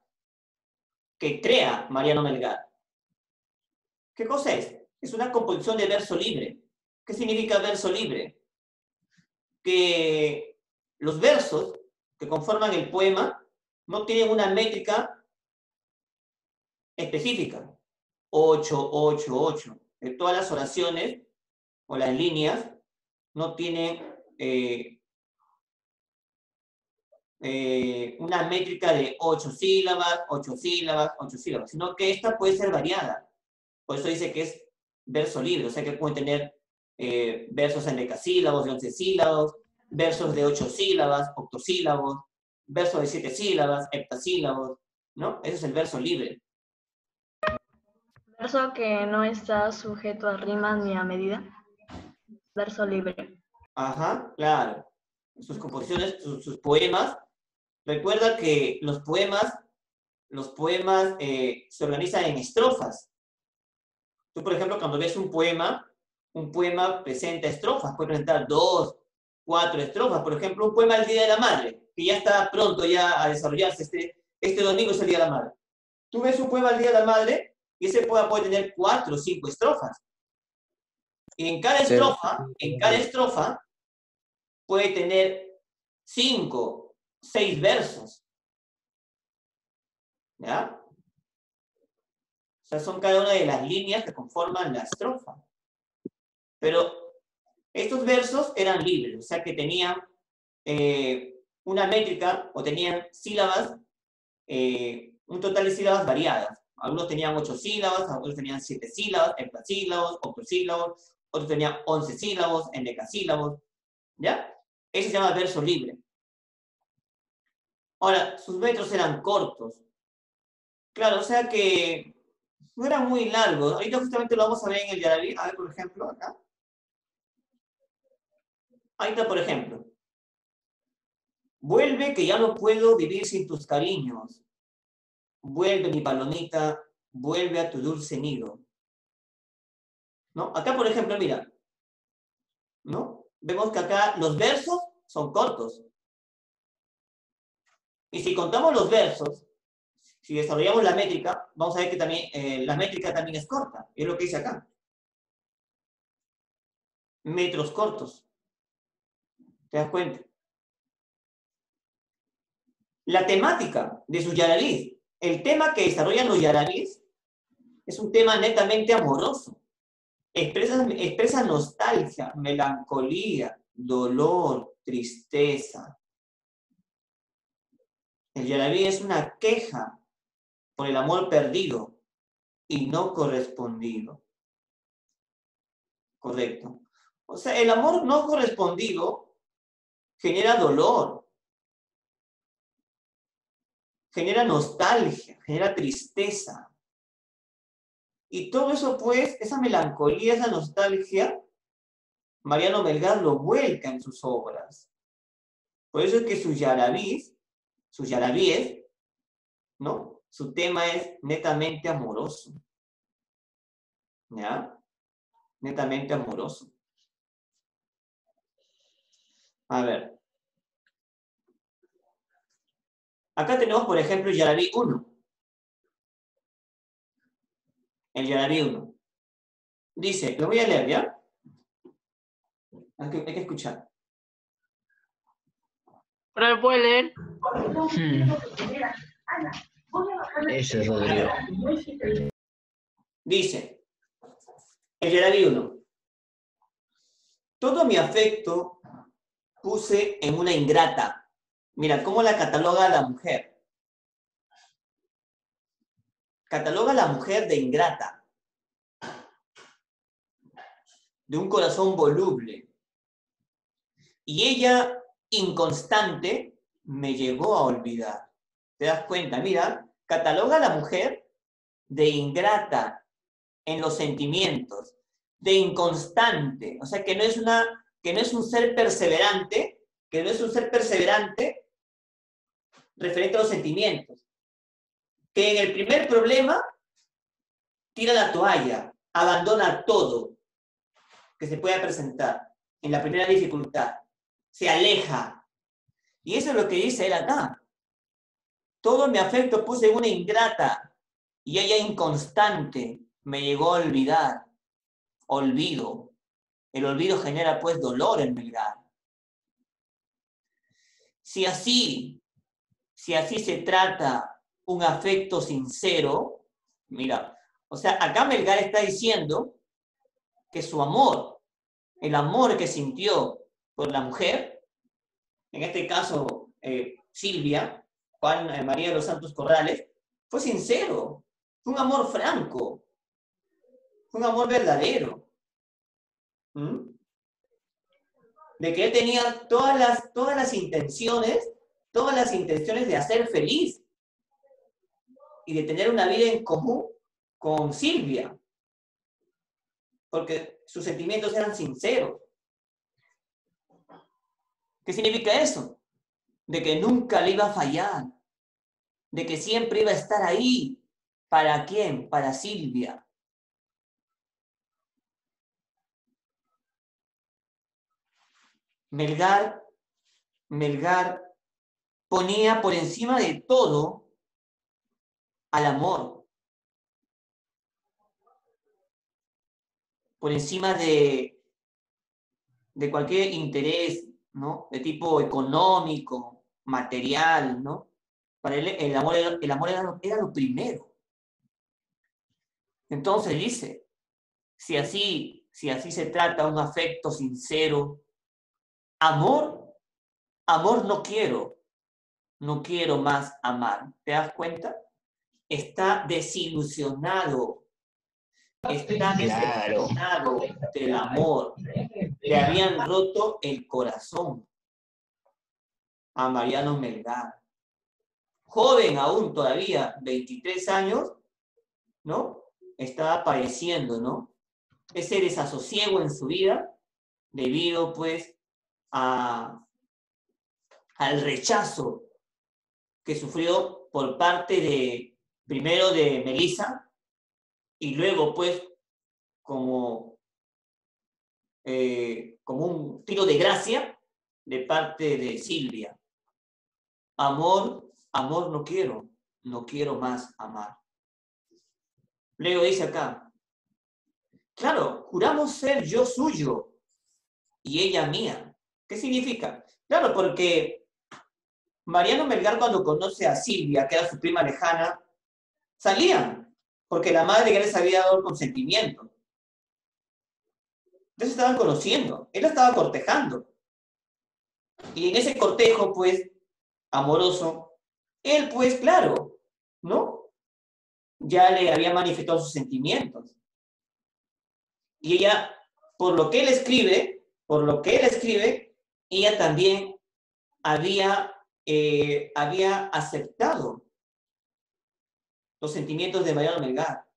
que crea Mariano Melgar. ¿Qué cosa es? Es una composición de verso libre. ¿Qué significa verso libre? Que los versos que conforman el poema no tienen una métrica específica. 8, 8, 8. Todas las oraciones o las líneas no tienen una métrica de 8 sílabas, 8 sílabas, 8 sílabas, sino que esta puede ser variada. Por eso dice que es verso libre, o sea que pueden tener versos en decasílabos, de 11 sílabos, versos de 8 sílabas, octosílabos, versos de 7 sílabas, heptasílabos, ¿no? Ese es el verso libre. Verso que no está sujeto a rimas ni a medida. Verso libre. Ajá, claro. Sus composiciones, sus poemas. Recuerda que los poemas se organizan en estrofas. Tú, por ejemplo, cuando ves un poema presenta estrofas, puede presentar 2, 4 estrofas. Por ejemplo, un poema del Día de la Madre, que ya está pronto ya a desarrollarse. Este domingo es el Día de la Madre. Tú ves un poema del Día de la Madre y ese poema puede tener 4 o 5 estrofas. Y en cada estrofa puede tener 5, 6 versos. ¿Ya? O sea, son cada una de las líneas que conforman la estrofa. Pero estos versos eran libres, o sea que tenían una métrica o tenían sílabas, un total de sílabas variadas. Algunos tenían 8 sílabas, algunos tenían 7 sílabas, heptasílabos, octosílabos, otros tenían 11 sílabos, endecasílabos, ¿ya? Eso se llama verso libre. Ahora, sus metros eran cortos. Claro, o sea que no eran muy largos. Ahorita justamente lo vamos a ver en el yarabí. A ver, por ejemplo, acá. Ahí está, por ejemplo. Vuelve que ya no puedo vivir sin tus cariños. Vuelve mi palomita, vuelve a tu dulce nido. ¿No? Acá, por ejemplo, mira. ¿No? Vemos que acá los versos son cortos. Y si contamos los versos, si desarrollamos la métrica, vamos a ver que también la métrica también es corta. Es lo que dice acá. Metros cortos. ¿Te das cuenta? La temática de sus yarabís, el tema que desarrollan los yarabís, es un tema netamente amoroso. Expresa nostalgia, melancolía, dolor, tristeza. El yarabí es una queja por el amor perdido y no correspondido. Correcto. O sea, el amor no correspondido genera dolor, genera nostalgia, genera tristeza. Y todo eso, pues, esa melancolía, esa nostalgia, Mariano Melgar lo vuelca en sus obras. Por eso es que sus yarabíes, ¿no? Su tema es netamente amoroso. ¿Ya? Netamente amoroso. A ver. Acá tenemos, por ejemplo, el yarabí 1. El yarabí 1. Dice, lo voy a leer, ¿ya? Hay que escuchar. ¿Pero me puede leer? Ese es Rodrigo. Dice, el yarabí 1. Todo mi afecto puse en una ingrata. Mira, ¿cómo la cataloga a la mujer? Cataloga a la mujer de ingrata. de un corazón voluble. Y ella, inconstante, me llevó a olvidar. ¿Te das cuenta? Mira, cataloga a la mujer de ingrata en los sentimientos, de inconstante, o sea, que no es un ser perseverante, referente a los sentimientos, que en el primer problema tira la toalla, abandona todo que se pueda presentar en la primera dificultad, se aleja. Y eso es lo que dice él acá. Todo mi afecto puse en una ingrata y ella inconstante me llegó a olvidar. Olvido. El olvido genera pues dolor en Melgar. Si así se trata un afecto sincero, mira, o sea, acá Melgar está diciendo que su amor, el amor que sintió por la mujer, en este caso Silvia, Juan María de los Santos Corrales, fue sincero, fue un amor franco, fue un amor verdadero. De que él tenía todas las intenciones de hacer feliz y de tener una vida en común con Silvia, porque sus sentimientos eran sinceros. ¿Qué significa eso? De que nunca le iba a fallar, de que siempre iba a estar ahí. ¿Para quién? Para Silvia. Melgar ponía por encima de todo al amor, por encima de cualquier interés, ¿no? De tipo económico, material, ¿no? Para él el amor era lo primero. Entonces dice, si así se trata un afecto sincero, amor no quiero más amar. ¿Te das cuenta? Está desilusionado, está decepcionado del amor. Le habían roto el corazón a Mariano Melgar. Joven aún todavía, 23 años, ¿no? Estaba padeciendo, ¿no? Ese desasosiego en su vida debido, pues, al rechazo que sufrió por parte primero de Melissa y luego, pues, como un tiro de gracia de parte de Silvia. Amor no quiero más amar. Luego dice acá, claro, juramos ser yo suyo y ella mía. ¿Qué significa? Claro, porque Mariano Melgar cuando conoce a Silvia, que era su prima lejana, salían, porque la madre ya les había dado el consentimiento. Entonces estaban conociendo, él la estaba cortejando. Y en ese cortejo, pues, amoroso, él, pues, claro, ¿no? Ya le había manifestado sus sentimientos. Y ella, por lo que él escribe, ella también había aceptado los sentimientos de Mariano Melgar.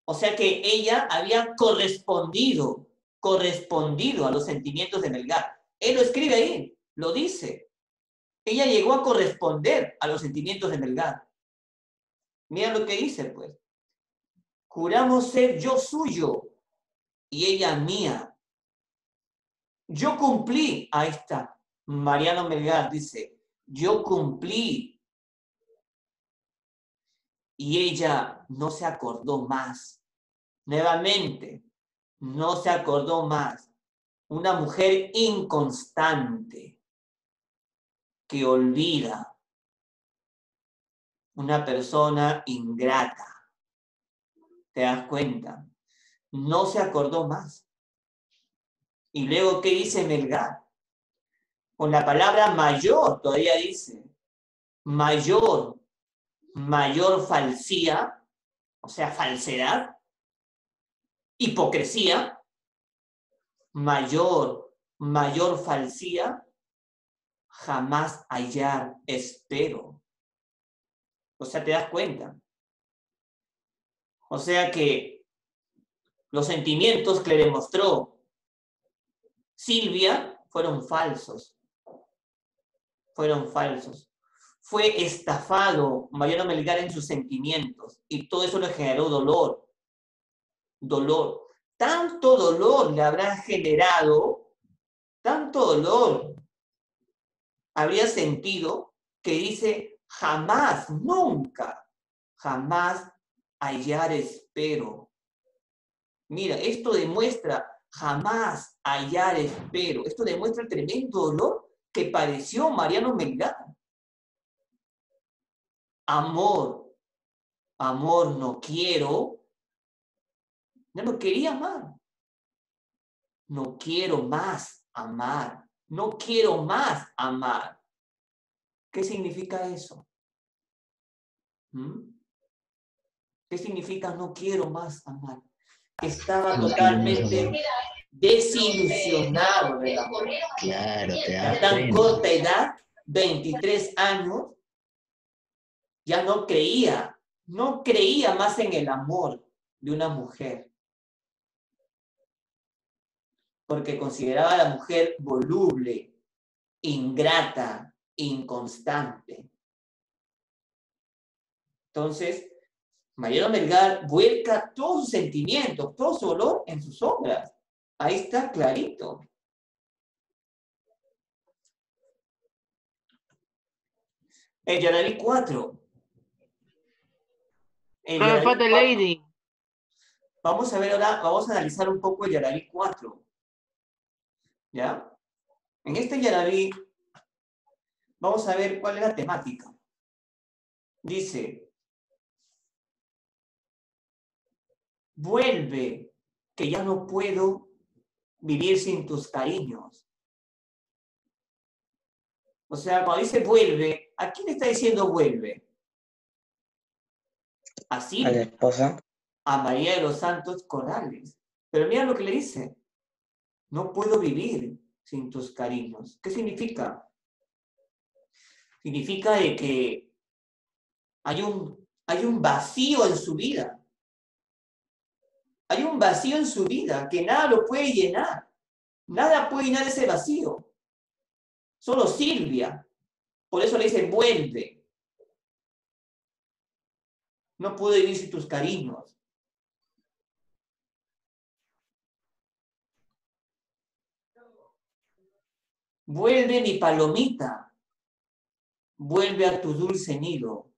O sea que ella había correspondido a los sentimientos de Melgar. Él lo escribe ahí, lo dice. Ella llegó a corresponder a los sentimientos de Melgar. Mira lo que dice, pues. Juramos ser yo suyo y ella mía. Yo cumplí, ahí está. Mariano Melgar dice, yo cumplí. Y ella no se acordó más. Nuevamente, no se acordó más. Una mujer inconstante que olvida. Una persona ingrata. ¿Te das cuenta? No se acordó más. Y luego, ¿qué dice Melgar? Con la palabra mayor, todavía dice. Mayor falsía, o sea, falsedad, hipocresía, mayor falsía, jamás hallar espero. O sea, ¿te das cuenta? O sea que los sentimientos que le demostró Silvia fueron falsos. Fueron falsos. Fue estafado Mariano Melgar en sus sentimientos y todo eso le generó dolor. Dolor. Tanto dolor le habrá generado, tanto dolor habría sentido que dice jamás, nunca, jamás hallar espero. Mira, esto demuestra jamás hallar espero. Esto demuestra el tremendo dolor que padeció Mariano Melgar. Amor, amor no quiero. Ya no quería amar. No quiero más amar. No quiero más amar. ¿Qué significa eso? ¿Qué significa no quiero más amar? Estaba totalmente desilusionado del amor. Claro, te A das tan cuenta. corta edad, 23 años, ya no creía más en el amor de una mujer. Porque consideraba a la mujer voluble, ingrata, inconstante. Entonces, Mariano Melgar vuelca todos sus sentimientos, todo su dolor en sus obras. Ahí está clarito. El Yaraví 4. El No me Yaraví falta 4. Lady. Vamos a ver ahora, vamos a analizar un poco el Yaraví 4. ¿Ya? En este Yaraví, vamos a ver cuál es la temática. Dice, vuelve, que ya no puedo vivir sin tus cariños. O sea, cuando dice vuelve, ¿a quién le está diciendo vuelve? A A la Silvia, esposa. a María de los Santos Corrales. Pero mira lo que le dice. No puedo vivir sin tus cariños. ¿Qué significa? Significa de que hay un vacío en su vida. Hay un vacío en su vida que nada lo puede llenar. Nada puede llenar ese vacío. Solo Silvia. Por eso le dice, vuelve. No puedo vivir sin tus cariños. Vuelve mi palomita. Vuelve a tu dulce nido.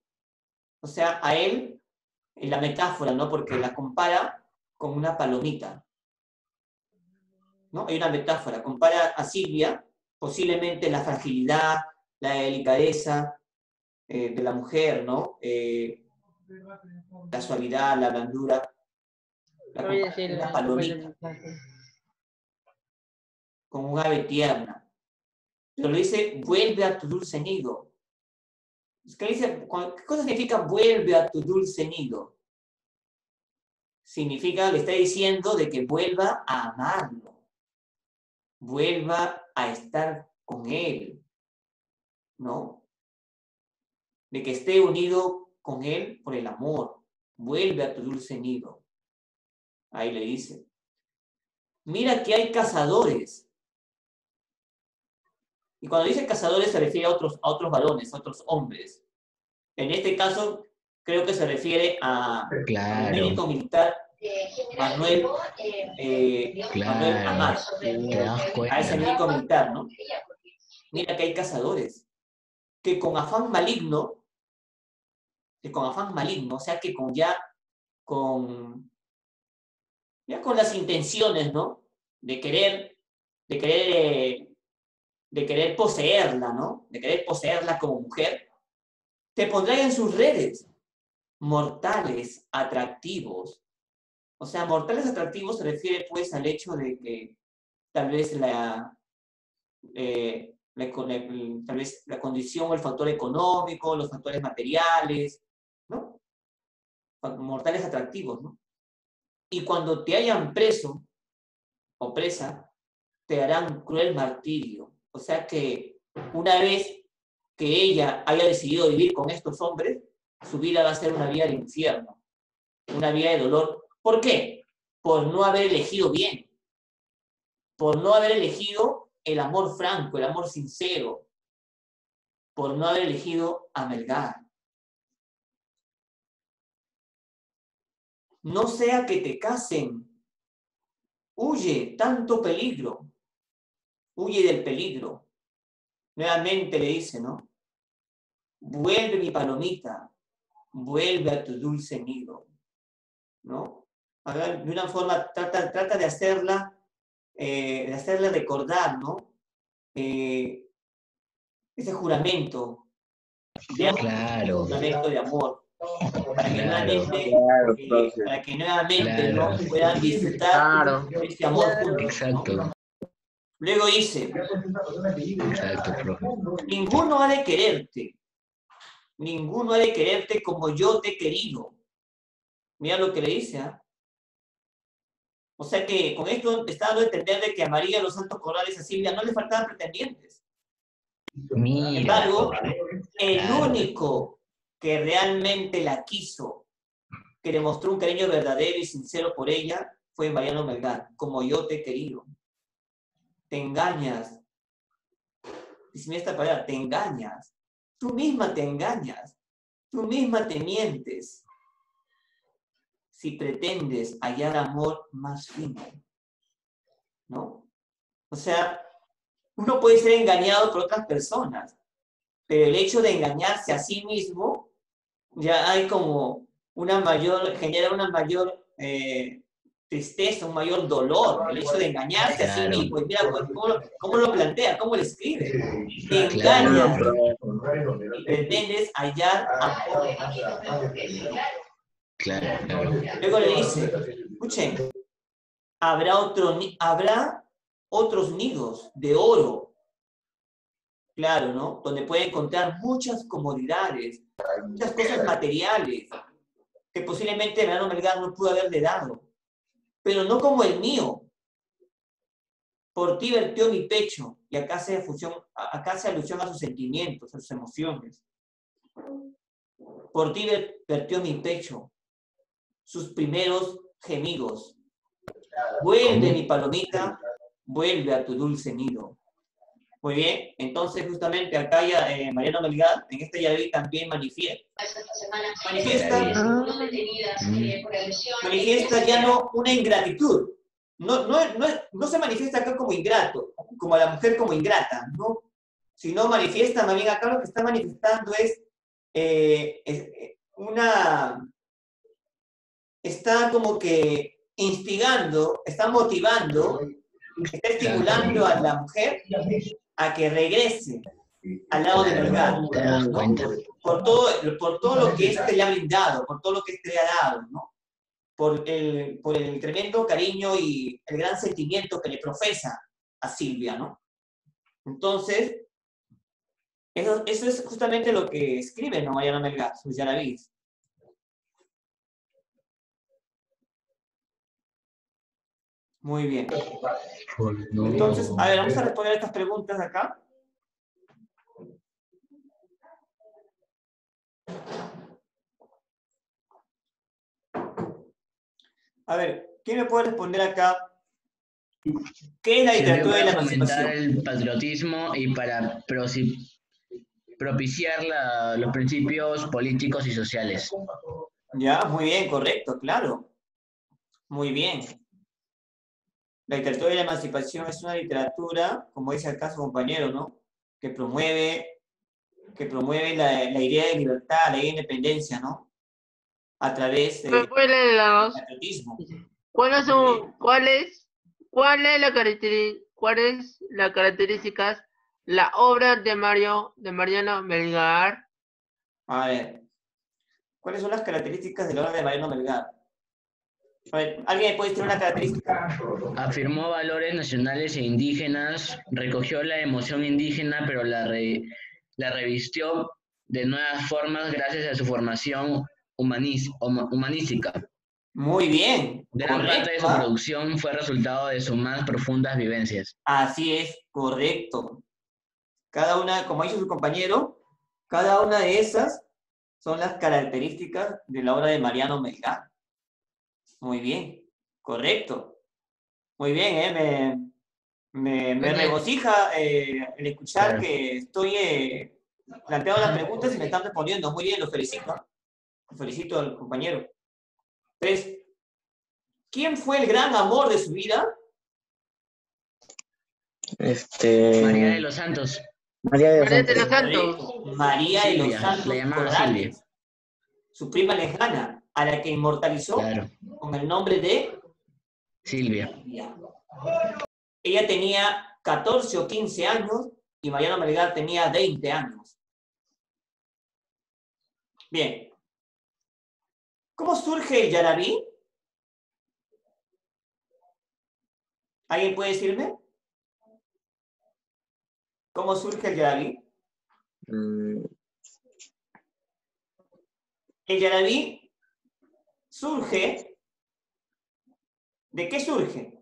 O sea, a él, en la metáfora, ¿no? Porque la compara con una palomita. ¿No? Hay una metáfora. Compara a Silvia, posiblemente la fragilidad, la delicadeza de la mujer, ¿no? La suavidad, la blandura. La Voy a compara con decirle una después del palomita, mensaje. con un ave tierna. Pero le dice, vuelve a tu dulce nido. ¿Qué dice? ¿Qué cosa significa vuelve a tu dulce nido? Significa, le está diciendo de que vuelva a amarlo. Vuelva a estar con él. ¿No? De que esté unido con él por el amor. Vuelve a tu dulce nido. Ahí le dice. Mira que hay cazadores. Y cuando dice cazadores se refiere a otros varones, a otros hombres. En este caso, creo que se refiere a un Claro, médico militar, Manuel claro. Amat, Te das a ese cuenta. médico militar, ¿no? Mira que hay cazadores que con afán maligno, o sea que con las intenciones, ¿no? De querer poseerla, ¿no? De querer poseerla como mujer, te pondrán en sus redes mortales atractivos. O sea, mortales atractivos se refiere pues al hecho de que tal vez tal vez la condición o el factor económico, los factores materiales, ¿no? Mortales atractivos, ¿no? y cuando te hayan preso o presa, te harán cruel martirio. O sea que una vez que ella haya decidido vivir con estos hombres, su vida va a ser una vida de infierno, una vida de dolor. ¿Por qué? Por no haber elegido bien, por no haber elegido el amor franco, el amor sincero, por no haber elegido a Melgar. No sea que te casen. Huye tanto peligro. Huye del peligro. Nuevamente le dice, ¿no? Vuelve mi palomita, vuelve a tu dulce nido, ¿no? De una forma, trata de hacerla recordar, ¿no? Ese juramento de amor, Claro, juramento de amor, para que claro, nuevamente claro. ¿no? puedan disfrutar Claro. de este amor juntos, ¿no? Exacto, Luego dice, exacto, profe. ninguno ha de quererte como yo te he querido. Mira lo que le dice, ¿ah? O sea que con esto está dando a entender de que a María de los Santos Corrales, a Silvia, no le faltaban pretendientes. Sin Mira, embargo, profe. el Claro, único que realmente la quiso, que demostró un cariño verdadero y sincero por ella, fue Mariano Melgar, como yo te he querido. Te engañas. Dime esta palabra, te engañas. Tú misma te engañas. Tú misma te mientes. Si pretendes hallar amor más fino, ¿no? O sea, uno puede ser engañado por otras personas, pero el hecho de engañarse a sí mismo ya hay como genera una mayor tristeza, un mayor dolor, el hecho de engañarse a sí claro, mismo. Y mira, ¿cómo lo plantea? ¿Cómo lo escribe? Te claro, engañas profe. y pretendes hallar amor. Claro, claro. Luego le dice, escuchen, habrá otros nidos de oro, claro, ¿no? Donde puede encontrar muchas comodidades, muchas cosas materiales que posiblemente Mariano Melgar no pudo haberle dado, pero no como el mío. Por ti vertió mi pecho, y acá hace alusión a sus sentimientos, a sus emociones. Por ti vertió mi pecho, sus primeros gemidos. Vuelve mi palomita, vuelve a tu dulce nido. Muy bien, entonces justamente acá ya Mariano Melgar, en esta llave también manifiesta ya no una ingratitud. No se manifiesta acá como ingrato, como a la mujer como ingrata, ¿no? Sino manifiesta, más bien acá lo que está manifestando es está como que instigando, está motivando, está estimulando a la mujer a que regrese al lado de Melgar, ¿Te das ¿no? cuenta? Por todo lo que éste le ha brindado, por todo lo que éste le ha dado, ¿no? Por el tremendo cariño y el gran sentimiento que le profesa a Silvia, ¿no? Entonces, eso es justamente lo que escribe, ¿no? Mariano Melgar, sus yarabís. Muy bien. Entonces, a ver, vamos a responder estas preguntas acá. A ver, ¿quién me puede responder acá? ¿Qué es la literatura de la Para fomentar emancipación? el patriotismo y para propiciar los principios políticos y sociales. Ya, muy bien, correcto, claro. Muy bien. La literatura de la emancipación es una literatura, como dice acá su compañero, ¿no? Que promueve la idea de libertad, la idea de independencia, ¿no? A través del patriotismo. ¿Cuáles la características la obra de Mariano Melgar? A ver, ¿cuáles son las características de la obra de Mariano Melgar? A ver, ¿alguien puede decir una característica? Afirmó valores nacionales e indígenas, recogió la emoción indígena, pero la revistió de nuevas formas gracias a su formación humanística. Muy bien. Gran parte de su Correcto, ¿ah? producción fue resultado de sus más profundas vivencias. Así es, correcto. Cada una, como ha dicho su compañero, cada una de esas son las características de la obra de Mariano Melgar. Muy bien, correcto. Muy bien, me regocija el escuchar Claro. que estoy planteando las preguntas y me están respondiendo. Muy bien, lo felicito. Lo felicito al compañero. Entonces, ¿quién fue el gran amor de su vida? María de los Santos. María de los María de los Santos. Santos. Correcto. María de los Silvia, la Santos llamaban Silvia. Corrales, su prima lejana, a la que inmortalizó Claro, con el nombre de Silvia. Silvia. Ella tenía 14 o 15 años y Mariano Melgar tenía 20 años. Bien. ¿Cómo surge el Yarabí? ¿Alguien puede decirme? ¿Cómo surge el Yarabí? Mm, El Yarabí surge. ¿De qué surge?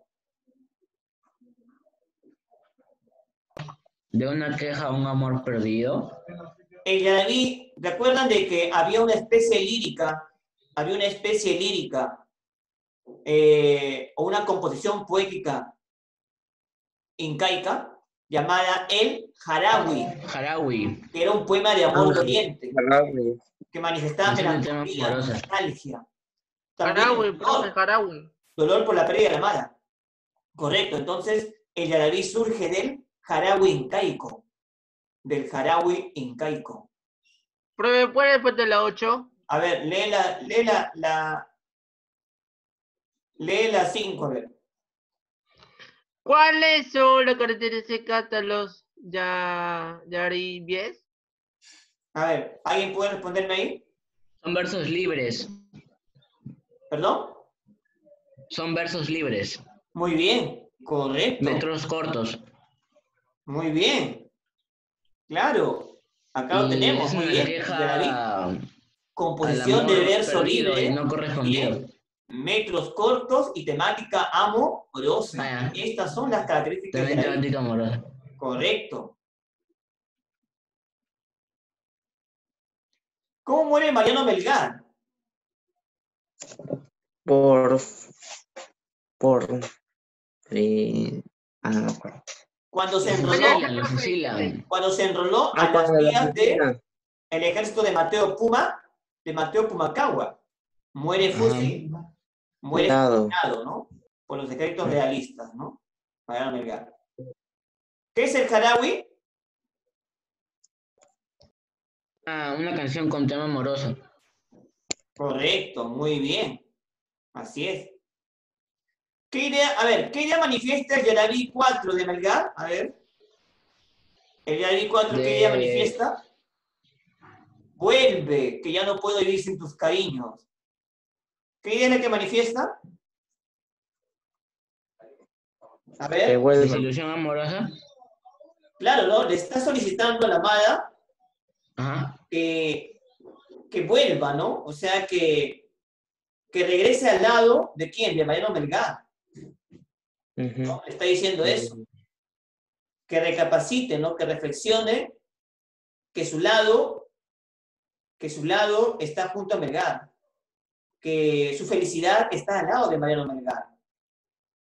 De una queja a un amor perdido. El Yarabí, ¿recuerdan de que había una especie lírica? Había una especie lírica o una composición poética incaica llamada El Jarawi, Harawi. que era un poema de amor doliente, Jarabe. que manifestaba Canción de tema melancolía, amorosa. nostalgia, también Jarawi, profe, Jarawi. dolor por la pérdida de la amada. Correcto, entonces el Yarabí surge del Jarawi incaico, del Jarawi incaico. Profe, ¿puede después de la 8? A ver, lee la 5, a ver. ¿Cuáles son las características de los yaribíes? A ver, ¿alguien puede responderme ahí? Son versos libres. ¿Perdón? Son versos libres. Muy bien, correcto. Metros cortos. Muy bien. Claro, acá lo Y tenemos, es muy una bien. Yarabí. queja al Composición de amor verso perdido y libre, no correspondido. bien. Metros cortos y temática amorosa. Ah, Estas son las características de también Yarabí. temática amorosa. Correcto. ¿Cómo muere Mariano Melgar? Por. No me acuerdo. Cuando se Lo enroló, fusilan. cuando se enroló a las Cuando la vías del fusilan. ejército de Mateo Pumacahua. Muere fusilado. Muere Cuidado. fusilado, ¿no? Por los decretos realistas, ¿no? Mariano Melgar. ¿Qué es el Jarawi? Una canción con tema amoroso. Correcto, muy bien. Así es. ¿Qué idea manifiesta el Yarabí 4 de Melgar? A ver. El Yarabí 4, ¿qué idea manifiesta? Vuelve, que ya no puedo vivir sin tus cariños. ¿Qué idea es la que manifiesta? A Que ver. vuelva. Desilusión amorosa. Claro, ¿no? Le está solicitando a la amada Ajá. que vuelva, ¿no? O sea, que regrese al lado de quién, de Mariano Melgar. ¿No? Le está diciendo eso. Que recapacite, ¿no? Que reflexione que su lado está junto a Melgar, que su felicidad está al lado de Mariano Melgar.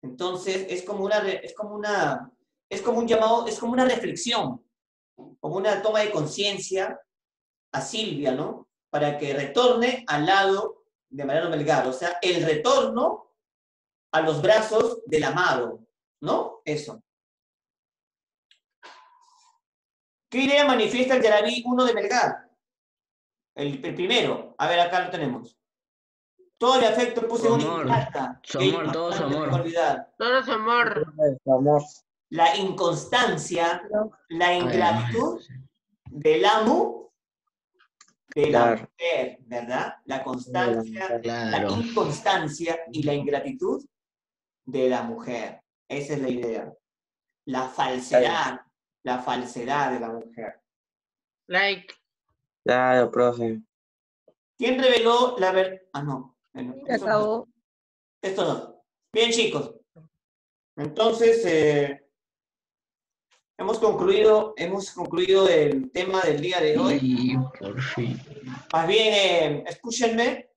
Entonces, es como un llamado, es como una reflexión, como una toma de conciencia a Silvia, ¿no? Para que retorne al lado de Mariano Melgar, o sea, el retorno a los brazos del amado, ¿no? Eso. ¿Qué idea manifiesta el Yarabí 1 de Melgar? El primero. A ver, acá lo tenemos. Todo el afecto puse Su una amor. ingrata. Su Que amor, todo su no amor. puedo olvidar. Todo su amor. Amor. La inconstancia, la ingratitud del amo de la Claro. mujer, ¿verdad? La constancia, la Claro. inconstancia y la ingratitud de la mujer. Esa es la idea. La falsedad de la mujer. Like. Claro, profe. ¿Quién reveló la verdad? Ah, no. Bueno, Se acabó. Esto no. Bien, chicos. Entonces, hemos concluido el tema del día de hoy. Y por fin. Más bien, escúchenme.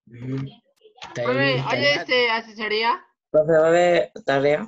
Está Profe, bien, oye, está- asesoría. Profe, ¿va a haber tarea?